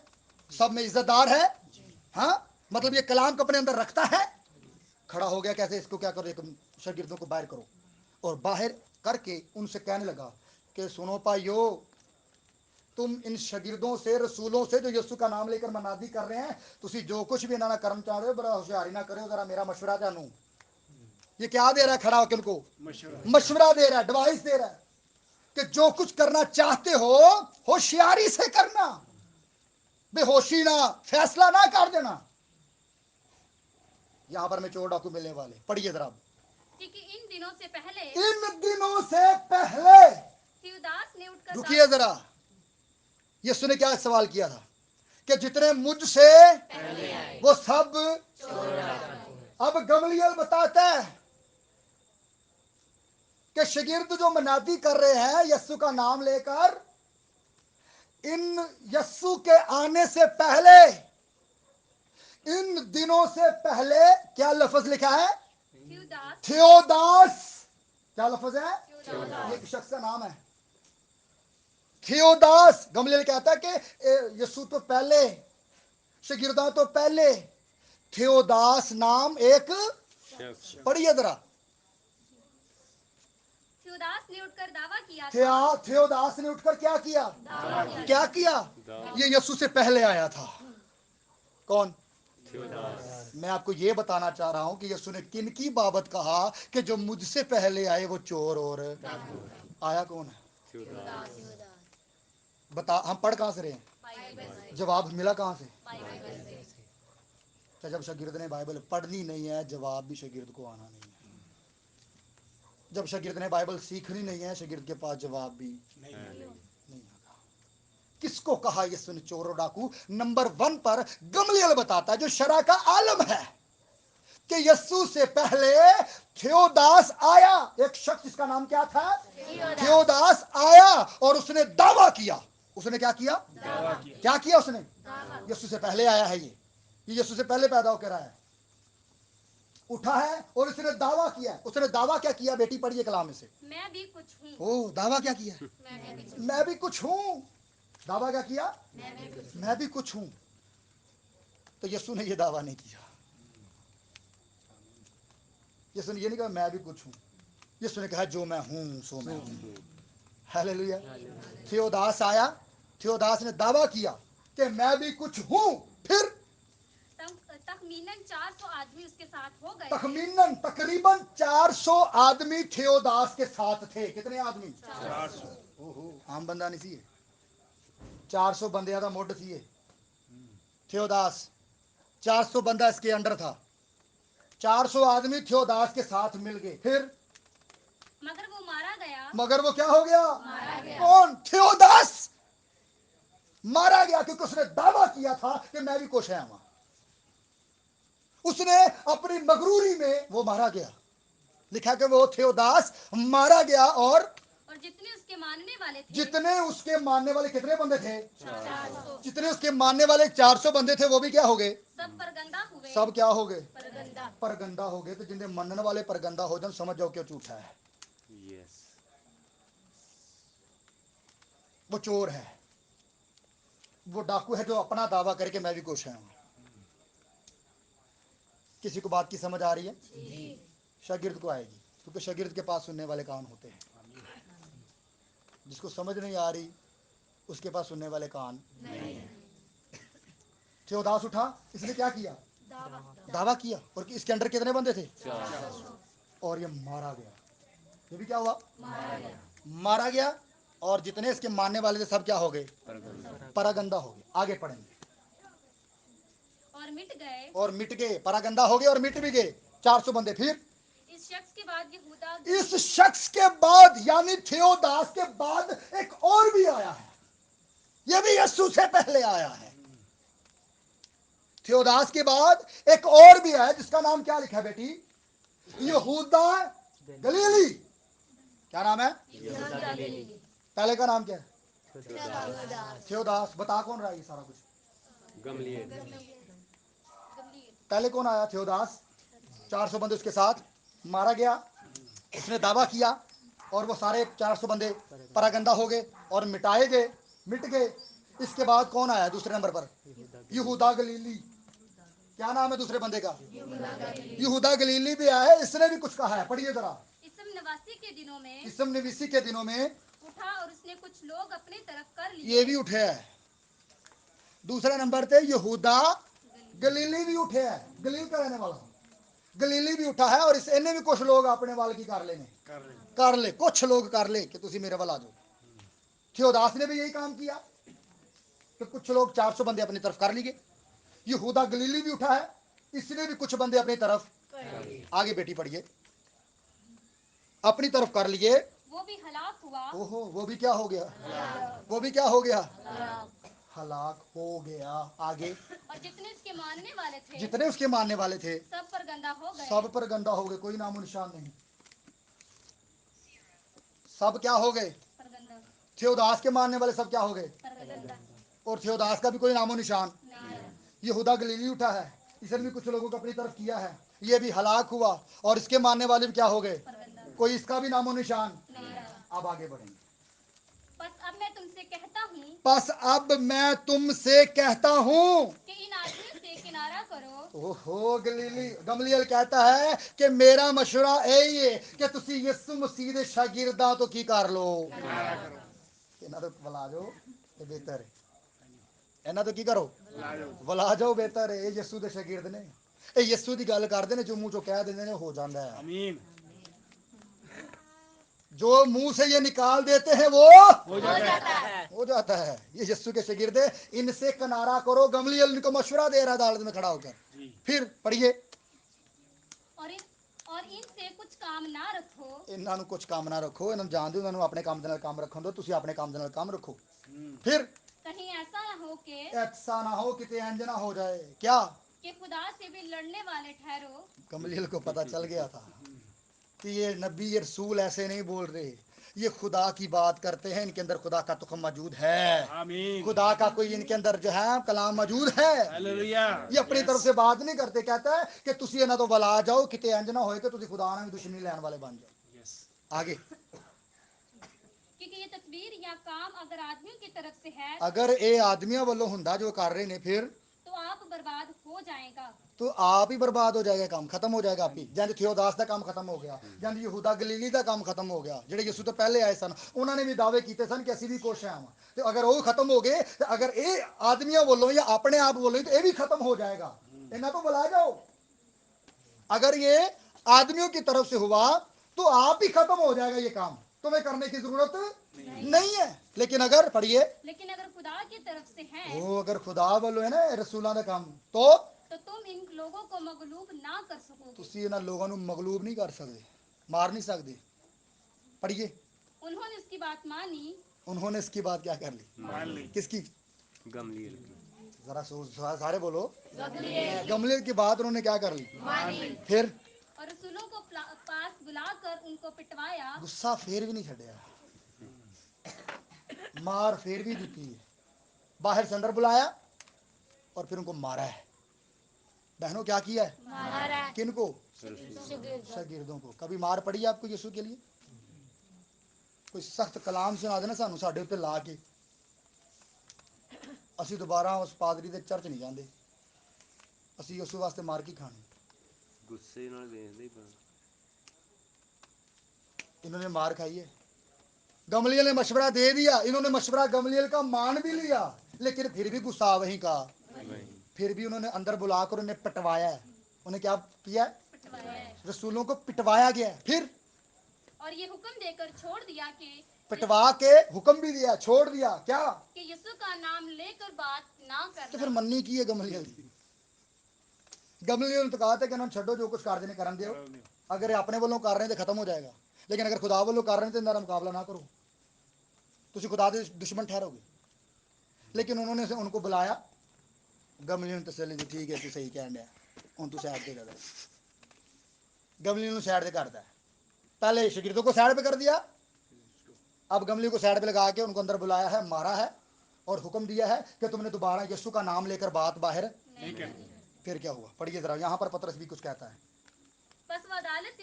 سب میں عزت دار ہے, ہاں مطلب یہ کلام کو اپنے اندر رکھتا ہے. کھڑا ہو گیا, کیسے اس کو کیا کرو, شاگردوں کو باہر کرو, اور باہر کر کے ان سے کہنے لگا کہ سنو پائیو, تم ان شاگردوں سے, رسولوں سے جو یسوع کا نام لے کر منادی کر رہے ہیں, تسی جو کچھ بھی انہاں کرم چاہ رہے ہو بڑا ہوشیاری نہ کرو, ذرا میرا مشورہ جانو. یہ کیا دے رہا ہے کھڑا ہو کے ان کو؟ مشورہ دے رہا ہے, ایڈوائس دے رہا ہے کہ جو کچھ کرنا چاہتے ہو ہوشیاری سے کرنا, بے ہوشی نہ, فیصلہ نہ کر دینا. یہاں پر میں چور ڈاکو ملنے والے, پڑھیے ذرا. کیونکہ ان دنوں سے پہلے ان دنوں سے پہلے, تھیوداس نے اٹھ کر رکیے ذرا, یسوع نے کیا سوال کیا تھا کہ جتنے مجھ سے وہ سب. اب گملیل بتاتا ہے کہ شاگرد جو منادی کر رہے ہیں یسوع کا نام لے کر, ان یسوع کے آنے سے پہلے, ان دنوں سے پہلے کیا لفظ لکھا ہے؟ تھیوداس. تھیوداس. کیا لفظ ہے؟ یہ ایک شخص کا نام ہے, تھیوداس. گملیل کہتا ہے کہ یسوع تو پہلے, شاگرداں تو پہلے, تھیوداس نام ایک. پڑھیے ذرا. تھیوداس نے اٹھ کر دعویٰ کیا تھا. تھیوداس نے اٹھ کر کیا کیا؟ کیا کیا؟ یہ یسوع سے پہلے آیا تھا. کون؟ میں آپ کو یہ بتانا چاہ رہا ہوں کہ یسوع نے کن کی بابت کہا کہ جو مجھ سے پہلے آئے وہ چور اور آیا کون ہے؟ بتا, ہم پڑھ کہاں سے رہے ہیں؟ جواب ملا کہاں سے؟ کہ جب شاگرد نے بائبل پڑھنی نہیں ہے, جواب بھی شاگرد کو آنا نہیں ہے. جب شاگرد نے بائبل سیکھنی نہیں ہے, شاگرد کے پاس جواب بھی نہیں ہوگا. کس کو کہا یسوع نے چور و ڈاکو؟ نمبر 1 پر گملیل بتاتا ہے جو شرع کا عالم ہے کہ یسوع سے پہلے تھیوداس آیا. ایک شخص جس کا نام کیا تھا؟ تھیوداس آیا اور اس نے دعویٰ کیا. اس نے کیا کیا؟ کیا کیا اس نے؟ یسوع سے پہلے آیا ہے. یہ یسوع سے پہلے پیدا ہو کر آیا ہے, اٹھا ہے اور اس نے دعویٰ کیا. اس نے دعویٰ کیا کیا؟ بیٹی پڑھیے کلام میں سے. میں بھی کچھ ہوں. او, دعویٰ کیا کیا؟ میں بھی کچھ ہوں. دعویٰ کیا کیا؟ میں بھی کچھ ہوں. تو یسوع نے یہ دعویٰ نہیں کیا. یسوع نے یہ نہیں کہا میں بھی کچھ ہوں. یسوع نے کہا جو میں ہوں سو میں ہوں. ہیلیلویا. تھیوداس آیا, تھیوداس نے دعویٰ کیا کہ میں بھی کچھ ہوں. پھر تخمیناً 400 آدمی اس کے ساتھ ہو گئے. تخمیناً تقریباً 400 آدمی تھیوداس کے ساتھ تھے. کتنے آدمی؟ 400. عام بندہ نہیں سی, 400 بندے کا موڈ سی. تھیوداس 400 بندہ اس کے انڈر تھا. 400 آدمی تھیوداس کے ساتھ مل گئے. پھر مگر وہ مارا گیا. مگر وہ کیا ہو گیا؟ کون؟ تھیوداس مارا گیا کیونکہ اس نے دعویٰ کیا تھا کہ میں بھی کچھ ہے. اس نے اپنی مغروری میں وہ مارا گیا. لکھا کہ وہ تھیوداس مارا گیا. اور جتنے اس کے ماننے والے تھے, جتنے اس کے ماننے والے کتنے بندے تھے؟ 400. جتنے اس کے ماننے والے 400 بندے تھے وہ بھی کیا ہو گئے؟ سب پرگندہ ہوئے. سب کیا ہو گئے؟ پرگندہ ہو گئے. تو جن منن والے پرگندہ ہو جائیں سمجھ جاؤ کیا جھوٹا ہے. وہ چور ہے, وہ ڈاکو ہے جو اپنا دعویٰ کر کے میں بھی کچھ ہوں. کسی کو بات کی سمجھ آ رہی ہے؟ شاگرد کو آئے گی, کیونکہ شاگرد کے پاس سننے والے کان ہوتے ہیں. جس کو سمجھ نہیں آ رہی اس کے پاس سننے والے کان نہیں ہیں. تھیوداس اٹھا, اس نے کیا کیا؟ دعویٰ کیا. اور اس کے اندر کتنے بندے تھے؟ 400. اور یہ مارا گیا. یہ بھی کیا ہوا؟ مارا گیا. اور جتنے اس کے ماننے والے تھے سب کیا ہو گئے؟ پراگندہ ہو گئے. آگے پڑھیں گے. اور مٹ گئے. اور مٹ گئے, پراگندہ ہو گئے اور مٹ بھی گئے 400 بندے. پھر اس شخص کے بعد یہودا, اس شخص کے بعد یعنی تھیوداس کے بعد ایک اور بھی آیا ہے. یہ بھی یسوع سے پہلے آیا ہے. تھیوداس کے بعد ایک اور بھی ہے جس کا نام کیا لکھا ہے بیٹی؟ یہودا گلیلی. کیا نام ہے؟ پہلے کا نام کیا ہے؟ تھیوداس. بتا کون رہا ہے یہ سارا کچھ؟ گملیل. پہلے کون آیا؟ تھیوداس. 400 بندے اس کے ساتھ, مارا گیا. اس نے دعویٰ کیا اور وہ سارے 400 بندے پراگندہ ہو گئے اور مٹائے گئے، مٹ گئے۔ اس کے بعد کون آیا دوسرے نمبر پر؟ یہودا گلیلی۔ کیا نام ہے دوسرے بندے کا؟ یہودا گلیلی بھی آیا ہے، اس نے بھی کچھ کہا ہے، پڑھیے ذرا۔ اسم نواسی کے دنوں میں اسم نویسی کے دنوں میں اٹھا اور اس نے کچھ لوگ اپنے طرف کر لیے۔ یہ بھی اٹھے ہے۔ دوسرے نمبر پہ یہودا گلیلی بھی اٹھے ہے، گلیل کا رہنے والا گلیلی بھی اٹھا ہے، اور اس نے بھی کچھ لوگ اپنے وال کی کر لینے کر لے، کچھ لوگ کر لے کہ تسی میرے وال آ جاؤ۔ تھیوداس نے بھی یہی کام کیا کہ کچھ لوگ 400 بندے اپنی طرف کر لیے۔ یہودا گلیلی بھی اٹھا ہے، اس نے بھی کچھ بندے اپنی طرف آگے بیٹی پڑھیے اپنی طرف کر لیے۔ وہ بھی ہلاک ہوا۔ اوہو، وہ بھی کیا ہو گیا؟ وہ بھی کیا ہو گیا؟ ہلاک ہو گیا۔ آگے اور جتنے اس کے ماننے والے تھے جتنے اس کے ماننے والے تھے سب پر گندہ ہو گئے۔ سب پر گندہ ہو گئے، کوئی نام و نشان نہیں، سب کیا ہو گئے؟ پر گندہ، تھیوداس کے ماننے والے سب کیا ہو گئے؟ پر گندہ۔ اور تھیوداس کا بھی کوئی نام و نشان۔ نہیں۔ یہودا گلیلی اٹھا ہے، اس نے بھی کچھ لوگوں کو اپنی طرف کیا ہے، یہ بھی ہلاک ہوا، اور اس کے ماننے والے بھی کیا ہو گئے؟ پر گندہ۔ کوئی اس کا بھی نام و نشان۔ نہیں رہا۔ اب آگے بڑھیں گے۔ بس اب میں تم سے کہتا ہوں پس اب میں تم سے کہتا ہوں کہ ان آدمیوں سے کنارہ کرو۔ اوہو، گملیل کہتا ہے کہ میرا مشورہ یہی ہے کہ تسی یسو مسیح دے شاگرداں تو کی کر لو، انہاں تو بلا جاؤ، یہ بہتر ہے، انہاں تو کی کرو، بلا جاؤ، بہتر ہے، یہ یسو دے شاگرد نے، یہ یسو دی گل کردے نے، جو منہ چوں کہہ دیندے نے ہو جاندا ہے، آمین۔ جو منہ سے یہ نکال دیتے ہیں وہ ہو جاتا ہے، یہ یسو کے شاگرد ہیں، ان سے کنارہ کرو۔ گملیل ان کو مشورہ دے رہا ہے عدالت میں کھڑا ہو کر۔ پھر پڑھیے، اور ان سے کچھ کام نہ رکھو۔ انہاں نو کچھ کام نہ رکھو، انہاں جان دو، انہاں نو اپنے کام دے نال کام رکھن دو، تسی اپنے کام دے نال کام رکھو۔ پھر کہیں ایسا نہ ہو کہ ایسا نہ ہو، کتے انج نہ ہو جائے کیا خدا سے بھی لڑنے والے ٹھہرو۔ گملیل کو پتہ چل گیا تھا کہ یہ نبی، یہ رسول ایسے نہیں بول رہے، یہ خدا کی بات کرتے ہیں، ان کے اندر خدا کا تخم موجود ہے، آمین۔ خدا کا کوئی ان کے اندر جو ہے کلام موجود ہے، ہلیلویا۔ یہ اپنی طرف سے بات نہیں کرتے، کہتا ہے کہ تسی انہاں تو بلا جاؤ، کتے انج نہ ہوئے کہ تسی خدا نال دشمنی لین والے بن جاؤ۔ آگے کیونکہ یہ تدبیر یا کام اگر آدمیوں کی طرف سے ہے اگر اے آدمیاں والوں ہوندا جو کر رہے نے، پھر تو آپ برباد ہو جائے گا۔ تو آپ ہی برباد ہو جائے گا، کام ختم ہو جائے گا آپ ہی، جنج تھیوداس کا کام ختم ہو گیا، جنج یہودا گلیلی کا کام ختم ہو گیا، جڑے یسوع تو پہلے آئے سن، انہوں نے بھی دعوے کیتے سن کہ اسی بھی کوشش ہیں، تو اگر وہ ختم ہو گئے تو اگر اے آدمیاں بولو یا اپنے آپ بولو تو یہ بھی ختم ہو جائے گا، انہاں تو بلا جاؤ۔ اگر یہ آدمیوں کی طرف سے ہوا تو آپ ہی ختم ہو جائے گا، یہ کام تمہیں کرنے کی ضرورت نہیں ہے، لیکن اگر پڑھیے لیکن اگر خدا کی طرف سے ہے وہ اگر خدا والو ہے نا رسولوں کا کام تو تم ان لوگوں کو مغلوب نہ کر سکو گے۔ تسی انہاں لوگوں نو مغلوب نہیں کر سکتے، مار نہیں سکتے۔ پڑھیے، انہوں نے اس کی بات مانی۔ انہوں نے اس کی بات کیا کر لی؟ مان لی۔ کس کی؟ گملیل کی۔ ذرا سارے بولو، گملیل کی بات انہوں نے کیا کر لی؟ پھر اور رسولوں کو پاس بلا کر ان کو پٹوایا۔ غصہ پھر بھی نہیں چھڈیا، مار پھر بھی دیتی ہے، باہر سے اندر بلایا اور پھر ان کو مارا ہے۔ بہنوں کیا کیا ہے؟ مارا ہے۔ کن کو؟ شاگردوں۔ شاگردوں کو۔ کبھی مار پڑی ہے آپ کو یسوع کے لیے؟ کوئی سخت کلام سنا دینا سانو ساڈے اوتے لا کے اسی دوبارہ اس پادری دے چرچ نہیں جاندے، اسی یسوع واسطے مار کی کھانی۔ ਗੁੱਸੇ ਨਾਲ ਵੇਖਦੇ ਹੀ ਪਾ انہوں نے مار کھائی ہے، گملیل نے مشورہ دے دیا، انہوں نے مشورہ گملیل کا مان بھی لیا، لیکن پھر بھی غصہ وہیں کا، پھر بھی انہوں نے اندر بلا کر انہیں پٹوایا ہے۔ انہیں کیا کیا ہے؟ پٹوایا ہے۔ رسولوں کو پٹوایا گیا ہے۔ پھر اور یہ حکم دے کر چھوڑ دیا کہ پٹوا کے حکم بھی دیا، چھوڑ دیا کیا؟ کہ یسوع کا نام لے کر بات نہ تو پھر کرنا۔ مننی کی ہے گملیل کی؟ گملیل نے تو کہا تھا کہ انہوں نے چھڈو جو کچھ کر دینے کرن دیو، اگر یہ اپنے والوں کر رہے ہیں تو ختم ہو جائے گا، لیکن اگر خدا والوں کر رہے ہیں تو ان کا مقابلہ نہ کرو، تسی خدا دے دشمن ٹھہرو گے۔ لیکن انہوں نے ان کو بلایا، گملیل نے تسلی دی، ٹھیک ہے تو صحیح کہن ڈیا، ہن تو سائڈ تے کر دے۔ گملیل نے سائڈ تے کرتا ہے، پہلے شاگردوں کو سائڈ پہ کر دیا، اب گملیل کو سائڈ پہ لگا کے ان کو اندر بلایا ہے، مارا ہے اور حکم دیا ہے کہ تم نے دوبارہ یسوع کا نام لے کر بات باہر نہیں کرنی۔ پھر کیا ہوا؟ پڑھیے ذرا، یہاں پر پطرس بھی کچھ کہتا ہے۔ بس وہ عدالت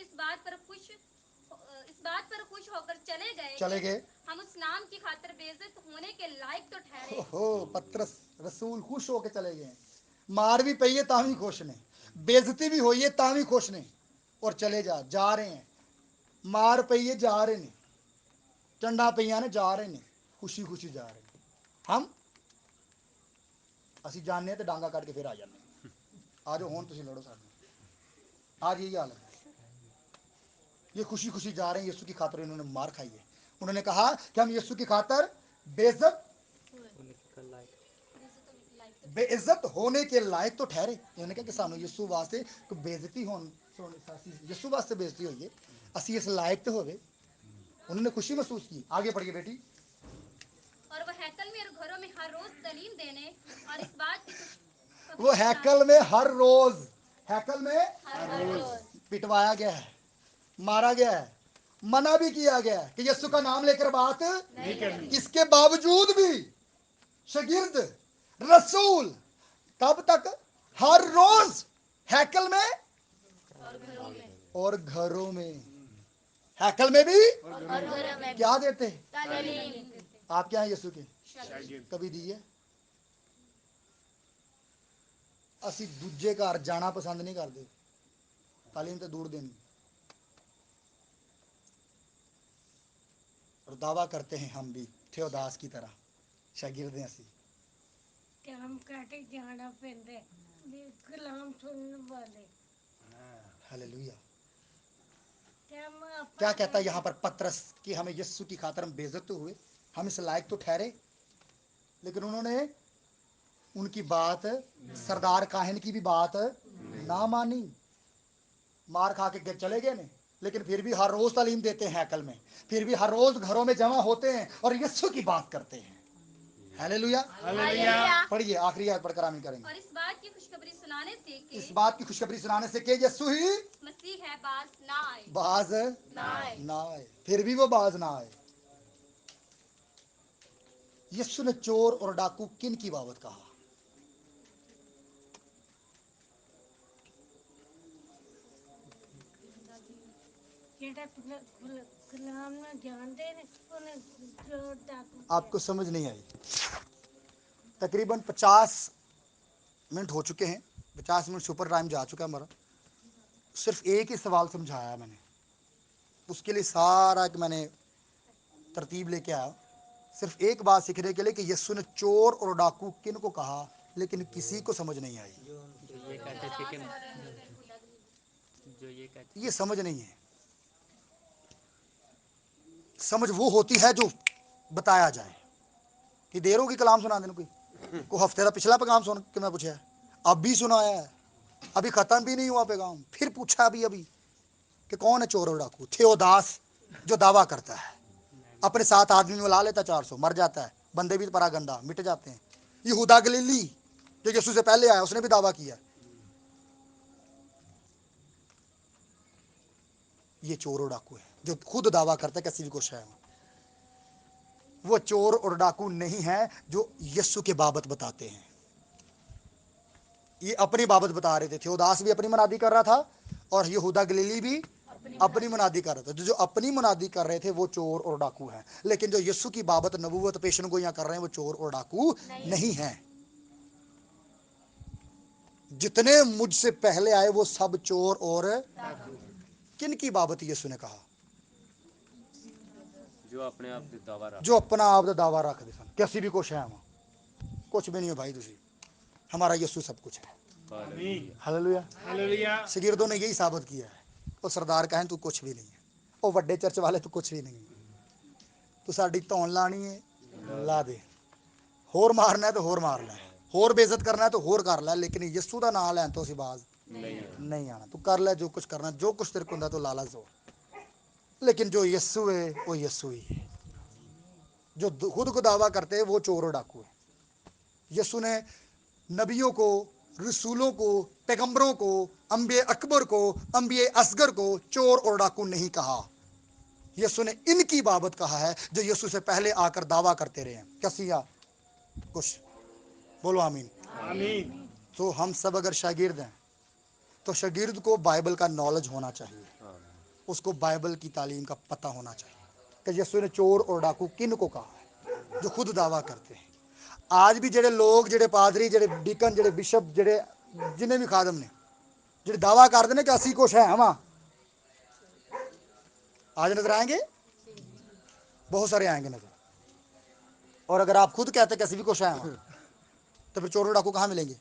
اس बात पर खुश होकर चले गए। हम उस नाम की खातिर बेइज्जत होने के लायक तो ठहरे। ओहो, पतरस रसूल खुश होके चले गए। मार भी पई है तां भी खुश ने, बेइज्जती भी हुई है तां भी खुश ने, और चले जा रहे हैं। मार पई है जा रहे ने, टंडा पईयां ने जा रहे ने, खुशी खुशी जा रहे ने। हम ਅਸੀਂ ਜਾਣਦੇ ਹਾਂ ਤੇ ਡਾਂਗਾ ਕੱਢ ਕੇ ਫਿਰ ਆ ਜਾਂਦੇ ਹਾਂ। ਆ ਜਾਓ ਹੁਣ ਤੁਸੀਂ ਲੜੋ ਸਾਡੇ ਨਾਲ। आज यही हाल है। ये खुशी खुशी जा रहे हैं, यीशु की खातर इन्होंने मार खाई है। उन्होंने कहा कि हम यीशु की खातर बेइज्जत होने के लायक तो ठहरे। इन्होंने कहा कि सानू यीशु वास्ते कोई बेइज्जती होन, यीशु वास्ते बेइज्जती होई है, ਅਸੀਂ इस लायक तो होवे। उन्होंने खुशी महसूस की। आगे पढ़िए बेटी। और वह हैकल में और घरों में हर रोज तालीम देने और इस बात की वो हैकल में हर रोज, हैकल में पिटवाया गया है, मारा गया है, मना भी किया गया है कि यीशु का नाम लेकर बात नहीं करनी। इसके बावजूद भी शागिर्द रसूल कब तक, हर रोज हैकल में और घरों में, हैकल में भी और घरों में क्या देते हैं? आप क्या हैं यीशु के? कभी दिए? ਅਸੀਂ ਦੂਜੇ ਘਰ ਜਾਣਾ ਪਸੰਦ ਨਹੀਂ ਕਰਦੇ, ਤਾਲੀਮ ਤੇ ਦੂਰ ਦੇਣੀ। और दावा करते हैं हम भी थियोदास की तरह शागिर्द हैं ਅਸੀਂ। काम काटे जाना पैंदा भी कलाम सुनने वाले। हालेलुया। हम क्या कहता है यहाँ पर पतरस कि हमें यीशु की खातर हम बेइज्जत तो हुए, हम इस लायक तो ठहरे, लेकिन उन्होंने उनकी बात, सरदार काहिन की भी बात ना मानी। मार खा के चले गए ने, लेकिन फिर भी हर रोज तालीम देते हैं हैकल में, फिर भी हर रोज घरों में जमा होते हैं और यीशु की बात करते हैं। हालेलुया। पढ़िए आखिरी आयत पढ़कर आमीन करेंगे। और इस बात की खुशखबरी सुनाने से कि इस बात की खुशखबरी सुनाने से कि यीशु ही मसीह है, बाज ना आए, फिर भी वो बाज ना आए। यीशु ने चोर और डाकू किन की बाबत कहा? कलाम ना जानते ने उन्हें जो डाकू आपको समझ नहीं आई। तकरीबन 50 मिनट हो चुके हैं, 50 मिनट सुपर टाइम जा चुका है हमारा। सिर्फ एक ही सवाल समझाया है मैंने, उसके लिए सारा कि मैंने तरतीब लेके आया। सिर्फ एक बात सीखने के लिए कि यीशु ने चोर और डाकू किन को कहा, लेकिन किसी को समझ नहीं आई। ये कहते थे कि जो ये कहते ये समझ नहीं है। समझ वो होती है जो बताया जाए। कि देर होगी कलाम सुना देने कोई हफ्ते का पिछला पैगाम सुन के मैं पूछा, अब भी सुनाया है, अभी खत्म भी नहीं हुआ पैगाम, फिर पूछा अभी कि कौन है चोर और डाकू? थियोदास जो दावा करता है, अपने साथ आदमी मिला लेता 400, मर जाता है, बंदे भी परागंदा मिट जाते हैं। यहूदा गलीली जो यीशु से पहले आया, उसने भी दावा किया ये चोर और डाकू है, जो खुद दावा करता है कि ऐसी भी कुछ है। वो चोर और डाकू नहीं है जो यीशु के बाबत बताते हैं। ये अपनी बाबत बता रहे थे। थियोदास भी अपनी मुनादी कर रहा था और यहूदा गलीली भी अपनी मुनादी कर रहा था। जो अपनी मुनादी कर रहे थे वो चोर और डाकू हैं, लेकिन जो यीशु की बाबत नबूवत पेशन गोइयां कर रहे हैं वो चोर और डाकू नहीं हैं। जितने मुझसे पहले आए वो सब चोर और किन की बाबत यीशु ने कहा? जो अपने आप से दावा रख, जो अपना आप दा दावा रखते सन कि ਅਸੀਂ भी कुछ है। कुछ भी नहीं हो भाई, तुसी हमारा यीशु सब कुछ है। हालेलुया। हालेलुया। शागिर्दों ने यही साबित किया है। और सरदार कहें तू कुछ भी नहीं है, और ਵੱਡੇ चर्च वाले तू कुछ भी नहीं है, तू साडी ਧੌਣ ਲਾਣੀ है ला दे, होर मारना है तो होर मार ले, होर बेइज्जत करना है तो होर कर ले, लेकिन यीशु का नाम लैन तो असीं बाज नहीं आना। तू कर ले जो कुछ करना, जो कुछ तेरे को हुंदा तो लाला जोर, लेकिन जो यीशु है वो यीशु ही है। जो खुद को दावा करते हैं वो चोर और डाकू है। यीशु ने नबियों को, रसूलों को, पैगंबरों को, अंबिया अकबर को, अंबिया असगर को चोर और डाकू नहीं कहा। यीशु ने इनकी बाबत कहा है जो यीशु से पहले आकर दावा करते रहे हैं। कसिया कुछ बोलो आमीन। आमीन। तो हम सब अगर शागिर्द हैं तो शागिर्द को बाइबल का नॉलेज होना चाहिए। اس کو بائبل کی تعلیم کا پتہ ہونا چاہیے کہ یسوع نے چور اور ڈاکو کن کو کہا ہے، جو خود دعویٰ کرتے ہیں۔ آج بھی جڑے لوگ، جڑے پادری، جڑے ڈیکن، جڑے بشپ، جڑے جنہیں بھی خادم نے جڑے دعویٰ کرتے ہیں کہ اسی کچھ ہے ہماں، آج نظر آئیں گے، بہت سارے آئیں گے نظر۔ اور اگر آپ خود کہتے ہیں کہ اسی بھی کچھ ہے ہماں، تو پھر چور اور ڈاکو کہاں ملیں گے؟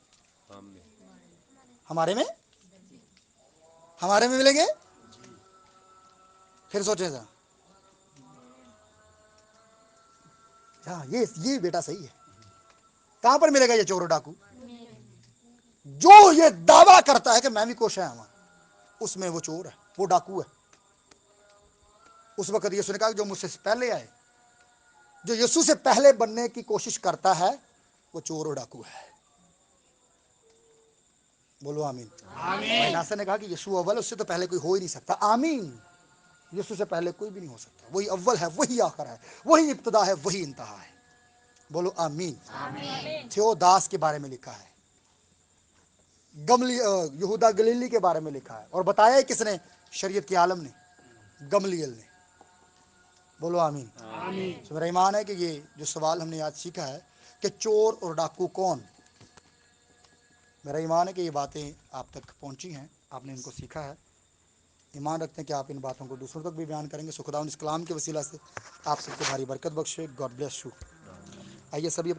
ہمارے میں ملیں گے؟ پھر سوچیں ذرا، ہاں یہ بیٹا صحیح ہے۔ کہاں پر ملے گا یہ چور اور ڈاکو؟ جو یہ دعویٰ کرتا ہے کہ میں بھی کچھ ہے ہماں، اس میں وہ چور ہے، وہ ڈاکو ہے۔ اس وقت یسوع نے کہا کہ جو مجھ سے پہلے آئے، جو یسوع سے پہلے بننے کی کوشش کرتا ہے، وہ چور اور ڈاکو ہے۔ بولو آمین۔ بھائی ناصر نے کہا کہ یسوع اول، اس سے تو پہلے کوئی ہو ہی نہیں سکتا۔ آمین۔ یسوع سے پہلے کوئی بھی نہیں ہو سکتا، وہی اول ہے، وہی آخر ہے، وہی ابتدا ہے، وہی انتہا ہے۔ بولو آمین۔ تھیوداس کے بارے میں لکھا ہے، یہودا گلیلی کے بارے میں لکھا ہے، اور بتایا ہے کس نے؟ شریعت کے عالم نے، گملیل نے۔ بولو آمین۔ تو میرا ایمان ہے کہ یہ جو سوال ہم نے آج سیکھا ہے کہ چور اور ڈاکو کون، میرا ایمان ہے کہ یہ باتیں آپ تک پہنچی ہیں، آپ نے ان کو سیکھا ہے۔ ایمان رکھتے ہیں کہ آپ ان باتوں کو دوسروں تک بھی بیان کریں گے۔ سو خدا اس کلام کے وسیلہ سے آپ سب کو بھاری برکت بخشے۔ God bless you. آئیے سبھی